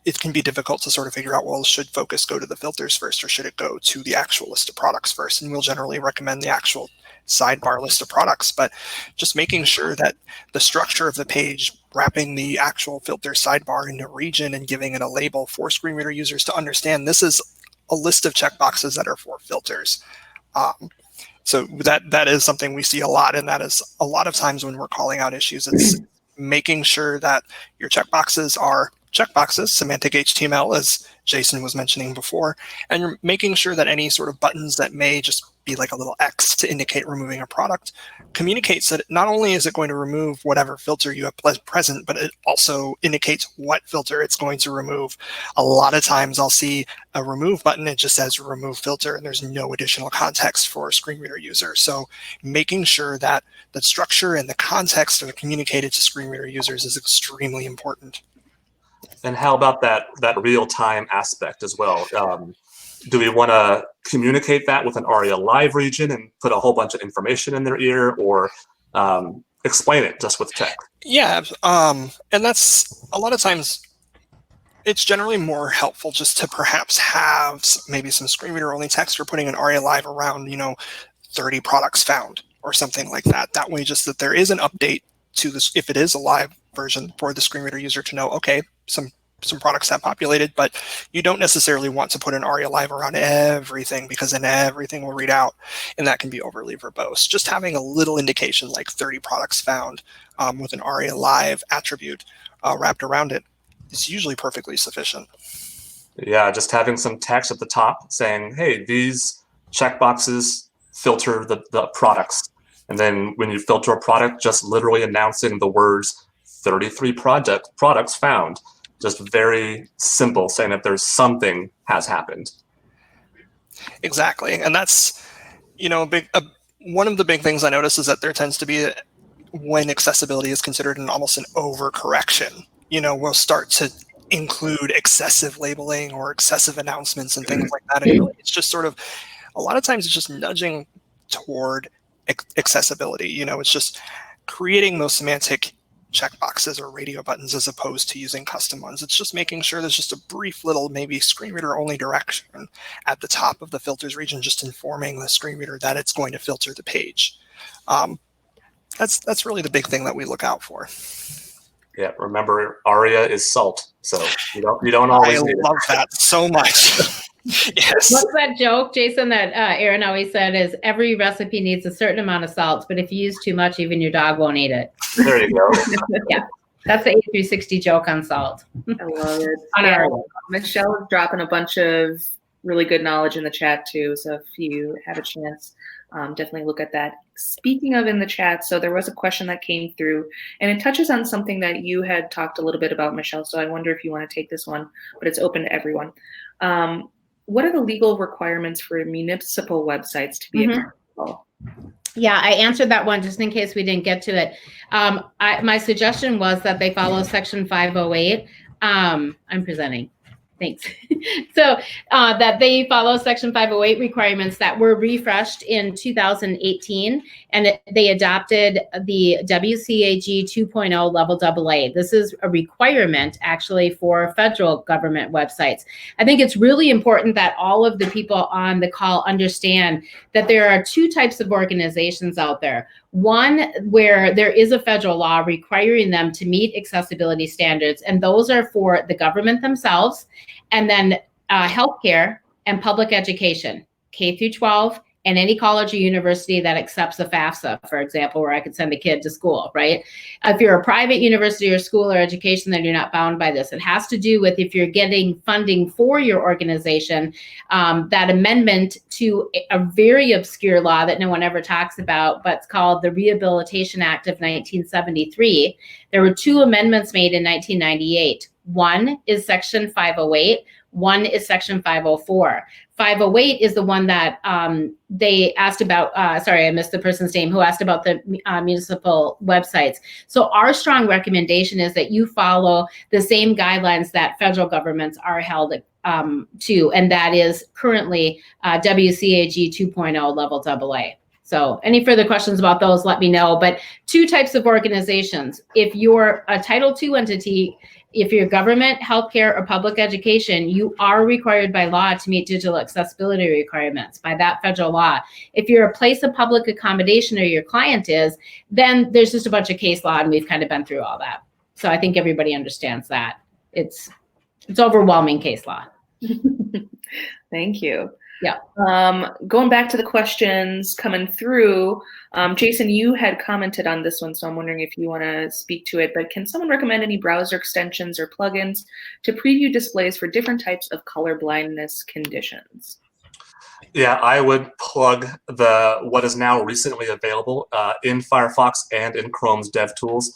it can be difficult to sort of figure out, well, should focus go to the filters first or should it go to the actual list of products first? And we'll generally recommend the actual sidebar list of products, but just making sure that the structure of the page, wrapping the actual filter sidebar into region and giving it a label for screen reader users to understand this is a list of checkboxes that are for filters. So that is something we see a lot, and that is a lot of times when we're calling out issues, it's making sure that your checkboxes are checkboxes, semantic HTML, as Jason was mentioning before, and you're making sure that any sort of buttons that may just be like a little X to indicate removing a product communicates that not only is it going to remove whatever filter you have present, but it also indicates what filter it's going to remove. A lot of times I'll see a remove button, it just says remove filter, and there's no additional context for a screen reader user. So making sure that the structure and the context are communicated to screen reader users is extremely important.
And how about that real-time aspect as well? Do we want to communicate that with an ARIA live region and put a whole bunch of information in their ear, or explain it just with text?
Yeah, and that's a lot of times it's generally more helpful just to perhaps have maybe some screen reader only text for putting an ARIA live around 30 products found or something like that. That way, just that there is an update to this, if it is a live version, for the screen reader user to know, okay, some products have populated, but you don't necessarily want to put an ARIA live around everything, because then everything will read out, and that can be overly verbose. Just having a little indication like 30 products found with an ARIA live attribute wrapped around it is usually perfectly sufficient.
Yeah, just having some text at the top saying, hey, these checkboxes filter the products. And then when you filter a product, just literally announcing the words 33 products found. Just very simple, saying that there's something has happened.
Exactly. And that's, one of the big things I notice is that there tends to be, when accessibility is considered almost an overcorrection, we'll start to include excessive labeling or excessive announcements and things like that. And really, it's just sort of, a lot of times it's just nudging toward accessibility. It's just creating those semantic checkboxes or radio buttons as opposed to using custom ones. It's just making sure there's just a brief little maybe screen reader only direction at the top of the filters region, just informing the screen reader that it's going to filter the page. That's really the big thing that we look out for.
Yeah, remember, ARIA is salt, so you don't always need it.
I love that so much. Yes.
What's that joke, Jason, that Aaron always said is every recipe needs a certain amount of salt, but if you use too much, even your dog won't eat it.
There you go.
Yeah, that's the A360 joke on salt.
I love it. Yeah, Michelle is dropping a bunch of really good knowledge in the chat too, so if you have a chance, definitely look at that. Speaking of in the chat, so there was a question that came through, and it touches on something that you had talked a little bit about, Michelle, so I wonder if you want to take this one, but it's open to everyone. What are the legal requirements for municipal websites to be accessible?
Yeah, I answered that one just in case we didn't get to it. My suggestion was that they follow Section 508. I'm presenting. Thanks. So that they follow Section 508 requirements that were refreshed in 2018, and they adopted the WCAG 2.0 level AA. This is a requirement actually for federal government websites. I think it's really important that all of the people on the call understand that there are two types of organizations out there. One where there is a federal law requiring them to meet accessibility standards, and those are for the government themselves, and then healthcare and public education, K through 12, and any college or university that accepts a FAFSA, for example, where I could send a kid to school, right? If you're a private university or school or education, then you're not bound by this. It has to do with if you're getting funding for your organization, that amendment to a very obscure law that no one ever talks about, but it's called the Rehabilitation Act of 1973. There were 2 amendments made in 1998. One is Section 508. One is Section 504. 508 is the one that they asked about. Sorry, I missed the person's name who asked about the municipal websites. So our strong recommendation is that you follow the same guidelines that federal governments are held to, and that is currently WCAG 2.0 level AA. So any further questions about those, let me know. But 2 types of organizations. If you're a Title II entity, if you're government, healthcare, or public education, you are required by law to meet digital accessibility requirements by that federal law. If you're a place of public accommodation or your client is, then there's just a bunch of case law, and we've kind of been through all that. So I think everybody understands that. It's overwhelming case law.
Thank you.
Yeah.
Going back to the questions coming through, Jason, you had commented on this one, so I'm wondering if you want to speak to it, but can someone recommend any browser extensions or plugins to preview displays for different types of colorblindness conditions?
Yeah, I would plug what is now recently available in Firefox and in Chrome's DevTools.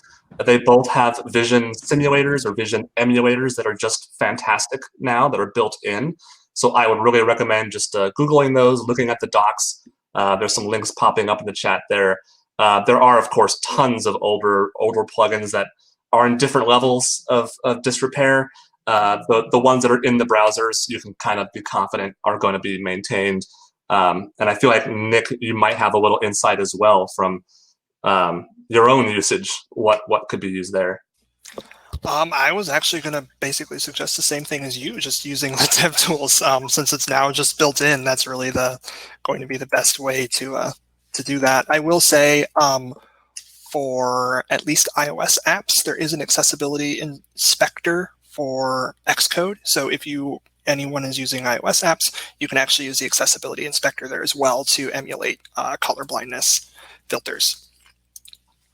They both have vision simulators or vision emulators that are just fantastic now, that are built in. So I would really recommend just Googling those, looking at the docs. There's some links popping up in the chat there. There are, of course, tons of older plugins that are in different levels of disrepair. The ones that are in the browsers, you can kind of be confident are going to be maintained. And I feel like, Nick, you might have a little insight as well from your own usage, what could be used there.
I was actually going to basically suggest the same thing as you, just using the DevTools. Since it's now just built in, that's really going to be the best way to do that. I will say for at least iOS apps, there is an accessibility inspector for Xcode. So if anyone is using iOS apps, you can actually use the accessibility inspector there as well to emulate colorblindness filters.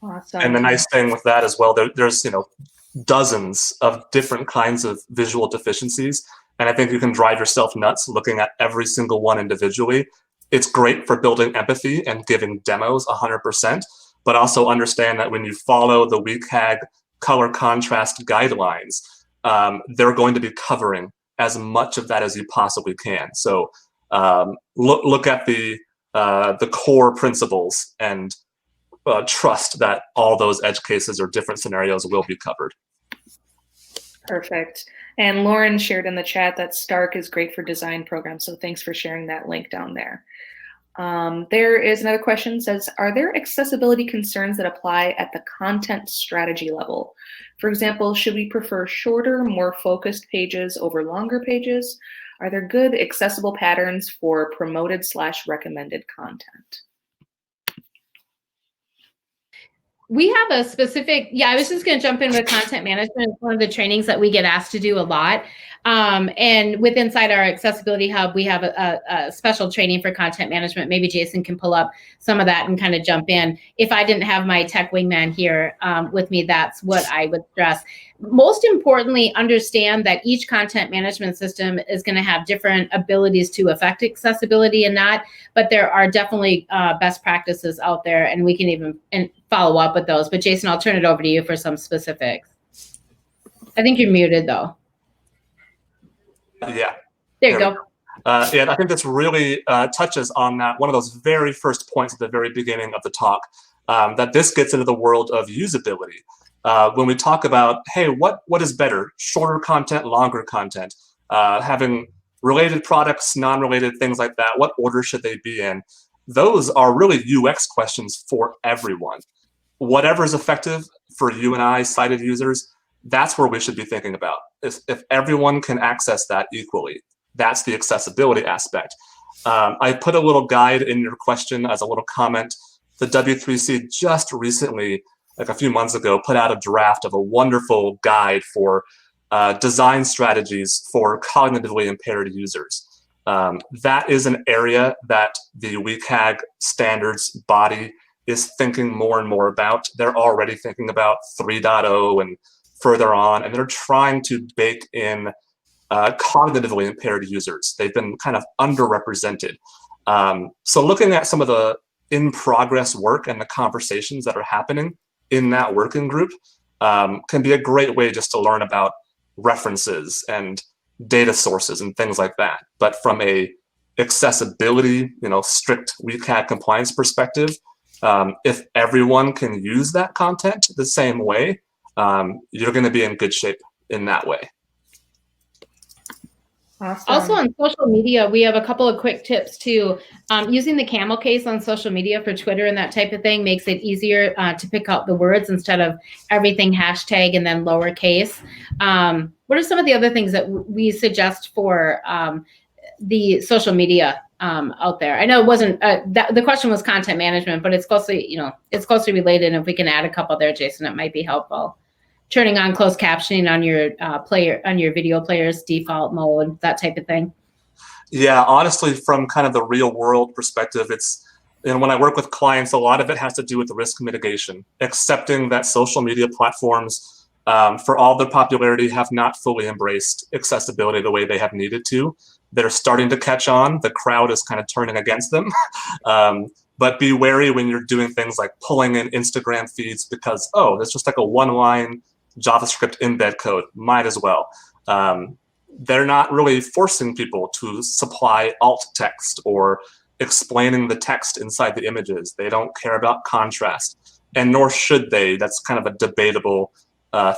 Awesome.
And the nice thing with that as well, there's dozens of different kinds of visual deficiencies. And I think you can drive yourself nuts looking at every single one individually. It's great for building empathy and giving demos 100%, but also understand that when you follow the WCAG color contrast guidelines, they're going to be covering as much of that as you possibly can. So look at the core principles and trust that all those edge cases or different scenarios will be covered.
Perfect. And Lauren shared in the chat that Stark is great for design programs. So thanks for sharing that link down there. There is another question, says, are there accessibility concerns that apply at the content strategy level? For example, should we prefer shorter, more focused pages over longer pages? Are there good accessible patterns for promoted/recommended content?
We have a specific, I was just going to jump in with content management. It's one of the trainings that we get asked to do a lot. And inside our accessibility hub, we have a special training for content management. Maybe Jason can pull up some of that and kind of jump in. If I didn't have my tech wingman here with me, that's what I would stress. Most importantly, understand that each content management system is going to have different abilities to affect accessibility and not, but there are definitely best practices out there, and we can even follow up with those. But Jason, I'll turn it over to you for some specifics. I think you're muted though.
Yeah.
There you go.
Yeah, I think this really touches on that, one of those very first points at the very beginning of the talk, that this gets into the world of usability. When we talk about, hey, what is better, shorter content, longer content, having related products, non-related, things like that, what order should they be in? Those are really UX questions for everyone. Whatever is effective for you and I, sighted users, that's where we should be thinking about. If everyone can access that equally, that's the accessibility aspect. I put a little guide in your question as a little comment the W3C just recently, like a few months ago, put out a draft of a wonderful guide for design strategies for cognitively impaired users. That is an area that the WCAG standards body is thinking more and more about. They're already thinking about 3.0 and further on, and they're trying to bake in cognitively impaired users. They've been kind of underrepresented. So looking at some of the in-progress work and the conversations that are happening in that working group can be a great way just to learn about references and data sources and things like that. But from a accessibility, strict WCAG compliance perspective, if everyone can use that content the same way, you're going to be in good shape in that way.
Awesome.
Also on social media, we have a couple of quick tips too. Using the camel case on social media for Twitter and that type of thing makes it easier to pick out the words instead of everything hashtag and then lowercase. What are some of the other things that we suggest for the social media out there? I know it wasn't the question was content management, but it's closely related. And if we can add a couple there, Jason, it might be helpful. Turning on closed captioning on your video player's default mode, that type of thing.
Yeah, honestly, from kind of the real world perspective, it's, when I work with clients, a lot of it has to do with the risk mitigation, accepting that social media platforms, for all their popularity, have not fully embraced accessibility the way they have needed to. They're starting to catch on. The crowd is kind of turning against them. But be wary when you're doing things like pulling in Instagram feeds because, oh, that's just like a one-line JavaScript embed code. Might as well. They're not really forcing people to supply alt text or explaining the text inside the images. They don't care about contrast, and nor should they. That's kind of a debatable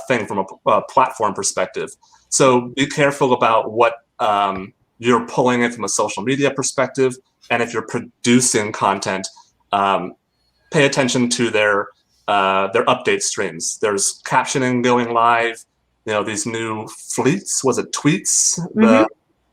thing from a platform perspective. So be careful about what you're pulling in from a social media perspective, and if you're producing content, pay attention to their update streams. There's captioning going live. These new fleets, was it tweets?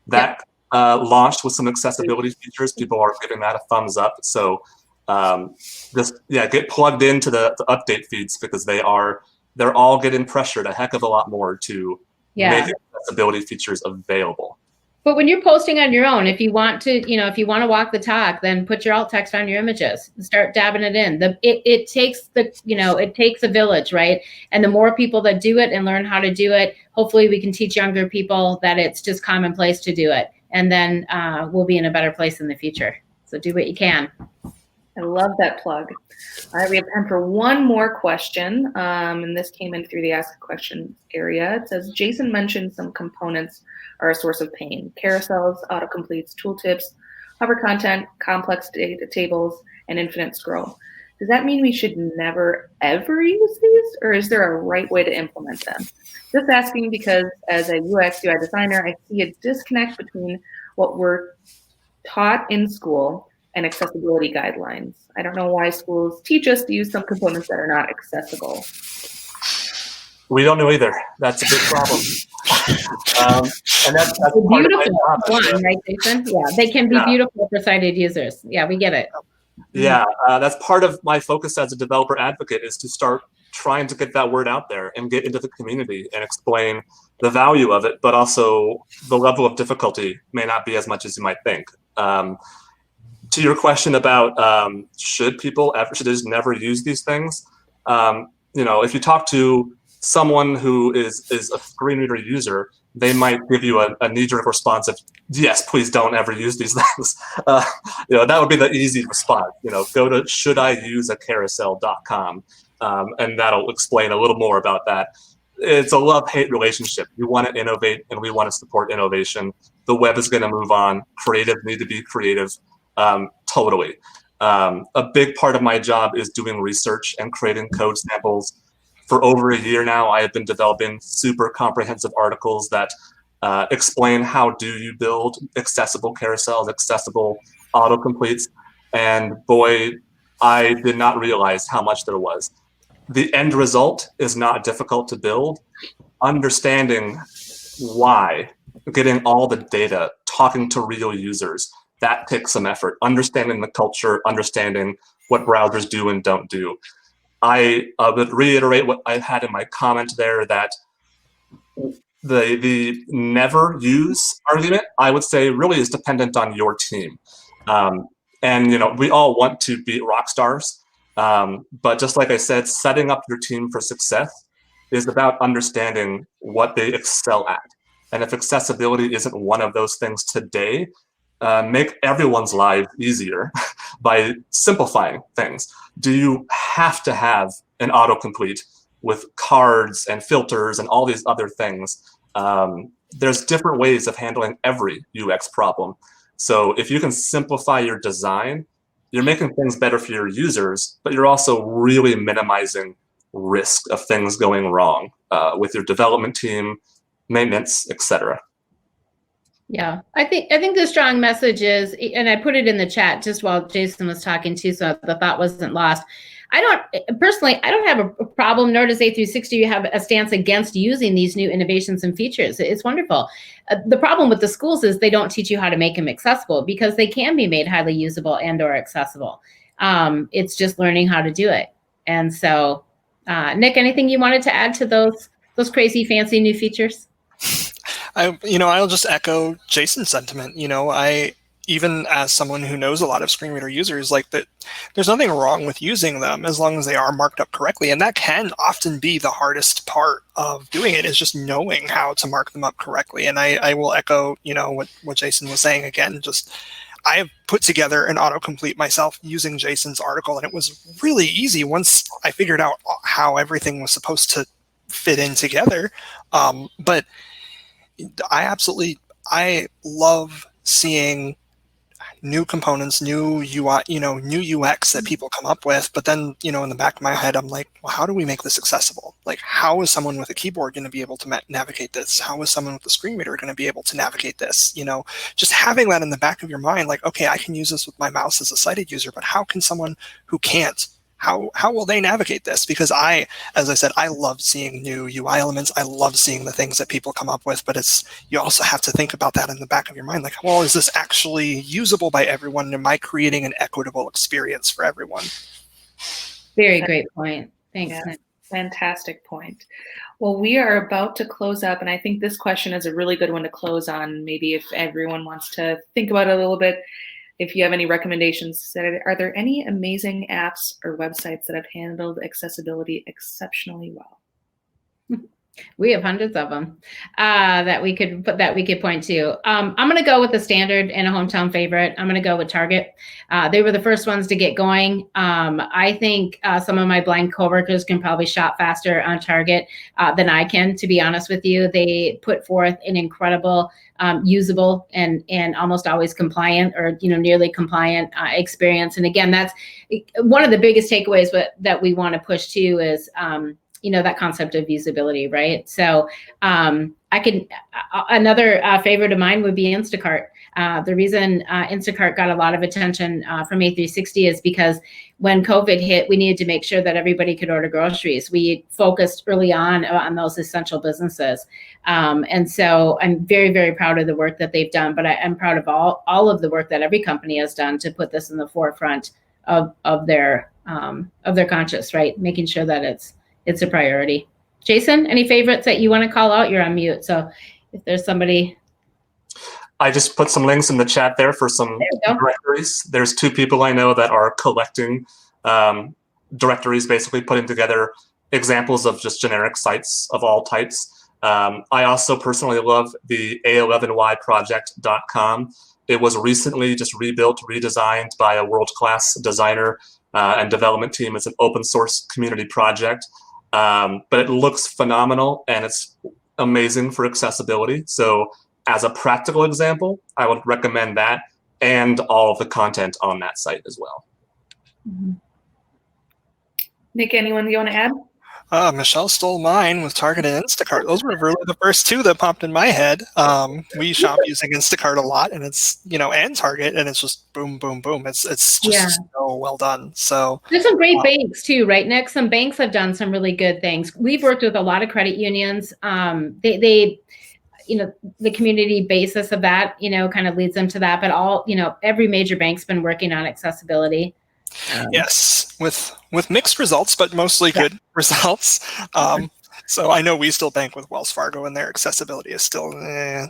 That launched with some accessibility features. People are giving that a thumbs up. So get plugged into the update feeds because they're all getting pressured a heck of a lot more to make accessibility features available.
But when you're posting on your own, if you want to walk the talk, then put your alt text on your images. Start dabbing it in. It takes a village, right? And the more people that do it and learn how to do it, hopefully we can teach younger people that it's just commonplace to do it. And then we'll be in a better place in the future. So do what you can.
I love that plug. All right, we have time for one more question. And this came in through the Ask a Question area. It says, Jason mentioned some components are a source of pain. Carousels, autocompletes, tooltips, hover content, complex data tables, and infinite scroll. Does that mean we should never, ever use these? Or is there a right way to implement them? Just asking because as a UX UI designer, I see a disconnect between what we're taught in school and accessibility guidelines. I don't know why schools teach us to use some components that are not accessible.
We don't know either. That's a big problem. And that's part
beautiful
of my job.
right, Jason? Yeah, they can be beautiful for sighted users. Yeah, we get it.
Yeah, that's part of my focus as a developer advocate is to start trying to get that word out there and get into the community and explain the value of it, but also the level of difficulty may not be as much as you might think. To your question about should they just never use these things? If you talk to someone who is a screen reader user, they might give you a knee-jerk response of, yes, please don't ever use these things. That would be the easy response. Go to shouldiuseacarousel.com, and that'll explain a little more about that. It's a love-hate relationship. We want to innovate, and we want to support innovation. The web is going to move on. Creative need to be creative. Totally. A big part of my job is doing research and creating code samples. For over a year now, I have been developing super comprehensive articles that explain how do you build accessible carousels, accessible autocompletes. And boy, I did not realize how much there was. The end result is not difficult to build. Understanding why, getting all the data, talking to real users, that takes some effort. Understanding the culture, understanding what browsers do and don't do. I would reiterate what I had in my comment there, that the never use argument, I would say, really is dependent on your team. And we all want to be rock stars, but just like I said, setting up your team for success is about understanding what they excel at. And if accessibility isn't one of those things today, make everyone's life easier by simplifying things. Do you have to have an autocomplete with cards and filters and all these other things? There's different ways of handling every UX problem. So if you can simplify your design, you're making things better for your users, but you're also really minimizing risk of things going wrong with your development team, maintenance, etc.
Yeah, I think the strong message is, and I put it in the chat just while Jason was talking too, so the thought wasn't lost. I don't have a problem, nor does A360 have a stance against using these new innovations and features. It's wonderful. The problem with the schools is they don't teach you how to make them accessible, because they can be made highly usable and or accessible. It's just learning how to do it. And so, Nick, anything you wanted to add to those crazy fancy new features?
I'll just echo Jason's sentiment. Even as someone who knows a lot of screen reader users, like that, there's nothing wrong with using them as long as they are marked up correctly. And that can often be the hardest part of doing it, is just knowing how to mark them up correctly. And I will echo, what Jason was saying again. Just, I have put together an autocomplete myself using Jason's article, and it was really easy once I figured out how everything was supposed to fit in together. But I love seeing new components, new UI, new UX that people come up with. But then, in the back of my head, I'm like, well, how do we make this accessible? Like, how is someone with a keyboard going to be able to navigate this? How is someone with a screen reader going to be able to navigate this? Just having that in the back of your mind, like, okay, I can use this with my mouse as a sighted user, but how can someone who can't? How will they navigate this? Because as I said, I love seeing new UI elements. I love seeing the things that people come up with, but you also have to think about that in the back of your mind. Like, well, is this actually usable by everyone? Am I creating an equitable experience for everyone?
Very great point. Thanks,
Yeah,
Nick.
fantastic point. Well, we are about to close up, and I think this question is a really good one to close on. Maybe if everyone wants to think about it a little bit, if you have any recommendations, are there any amazing apps or websites that have handled accessibility exceptionally well?
We have hundreds of them that we could point to. I'm going to go with the standard and a hometown favorite. I'm going to go with Target. They were the first ones to get going. I think some of my blind coworkers can probably shop faster on Target than I can, to be honest with you. They put forth an incredible, usable and almost always compliant, or nearly compliant experience. And again, that's one of the biggest takeaways that we want to push to is that concept of usability, right? So another favorite of mine would be Instacart. The reason Instacart got a lot of attention from A360 is because when COVID hit, we needed to make sure that everybody could order groceries. We focused early on those essential businesses. And so I'm very, very proud of the work that they've done, but I'm proud of all of the work that every company has done to put this in the forefront of their conscience, right? Making sure that it's a priority. Jason, any favorites that you want to call out? You're on mute. So if there's somebody.
I just put some links in the chat there for some directories. There's 2 people I know that are collecting directories, basically putting together examples of just generic sites of all types. I also personally love the A11yproject.com. It was recently just rebuilt, redesigned by a world-class designer and development team. It's an open source community project. But it looks phenomenal, and it's amazing for accessibility. So as a practical example, I would recommend that and all of the content on that site as well.
Mm-hmm.
Nick, anyone you want to add?
Michelle stole mine with Target and Instacart. Those were really the first 2 that popped in my head. We shop using Instacart a lot, and it's, and Target, and it's just boom, boom, boom. It's just so well done. So
there's some great banks too, right, Nick? Some banks have done some really good things. We've worked with a lot of credit unions. They the community basis of that, kind of leads them to that. But every major bank's been working on accessibility.
Yes, with mixed results, but mostly good results. So I know we still bank with Wells Fargo, and their accessibility is still,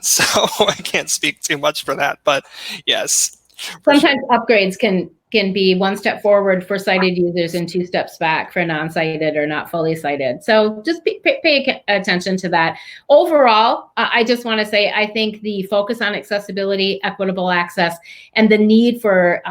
so I can't speak too much for that. But yes,
sometimes upgrades can be one step forward for sighted users and 2 steps back for non-sighted or not fully sighted. So just pay attention to that. Overall, I just want to say, I think the focus on accessibility, equitable access, and the need for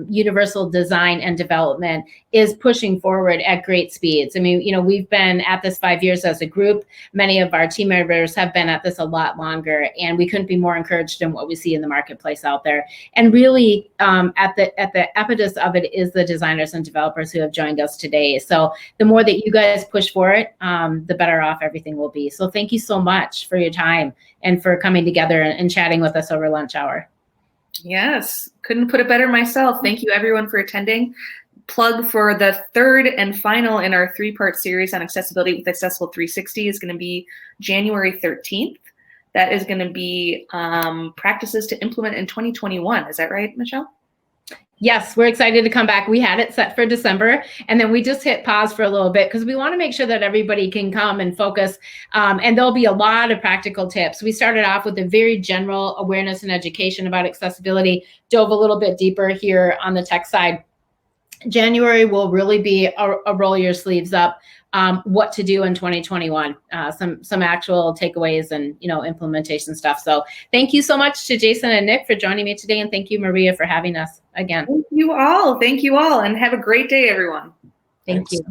universal design and development is pushing forward at great speeds. I mean, you know, we've been at this 5 years as a group. Many of our team members have been at this a lot longer, and we couldn't be more encouraged in what we see in the marketplace out there. And really, at the epicenter of it is the designers and developers who have joined us today. So the more that you guys push for it, the better off everything will be. So thank you so much for your time and for coming together and chatting with us over lunch hour.
Yes, couldn't put it better myself. Thank you everyone for attending. Plug for the third and final in our 3-part series on accessibility with Accessible 360 is going to be January 13th. That is going to be practices to implement in 2021. Is that right, Michelle?
Yes, we're excited to come back. We had it set for December, and then we just hit pause for a little bit because we want to make sure that everybody can come and focus. And there'll be a lot of practical tips. We started off with a very general awareness and education about accessibility, dove a little bit deeper here on the tech side. January will really be a roll your sleeves up, what to do in 2021, some actual takeaways and, you know, implementation stuff. So thank you so much to Jason and Nick for joining me today. And thank you, Maria, for having us again.
Thank you all. Thank you all. And have a great day, everyone.
Thank you.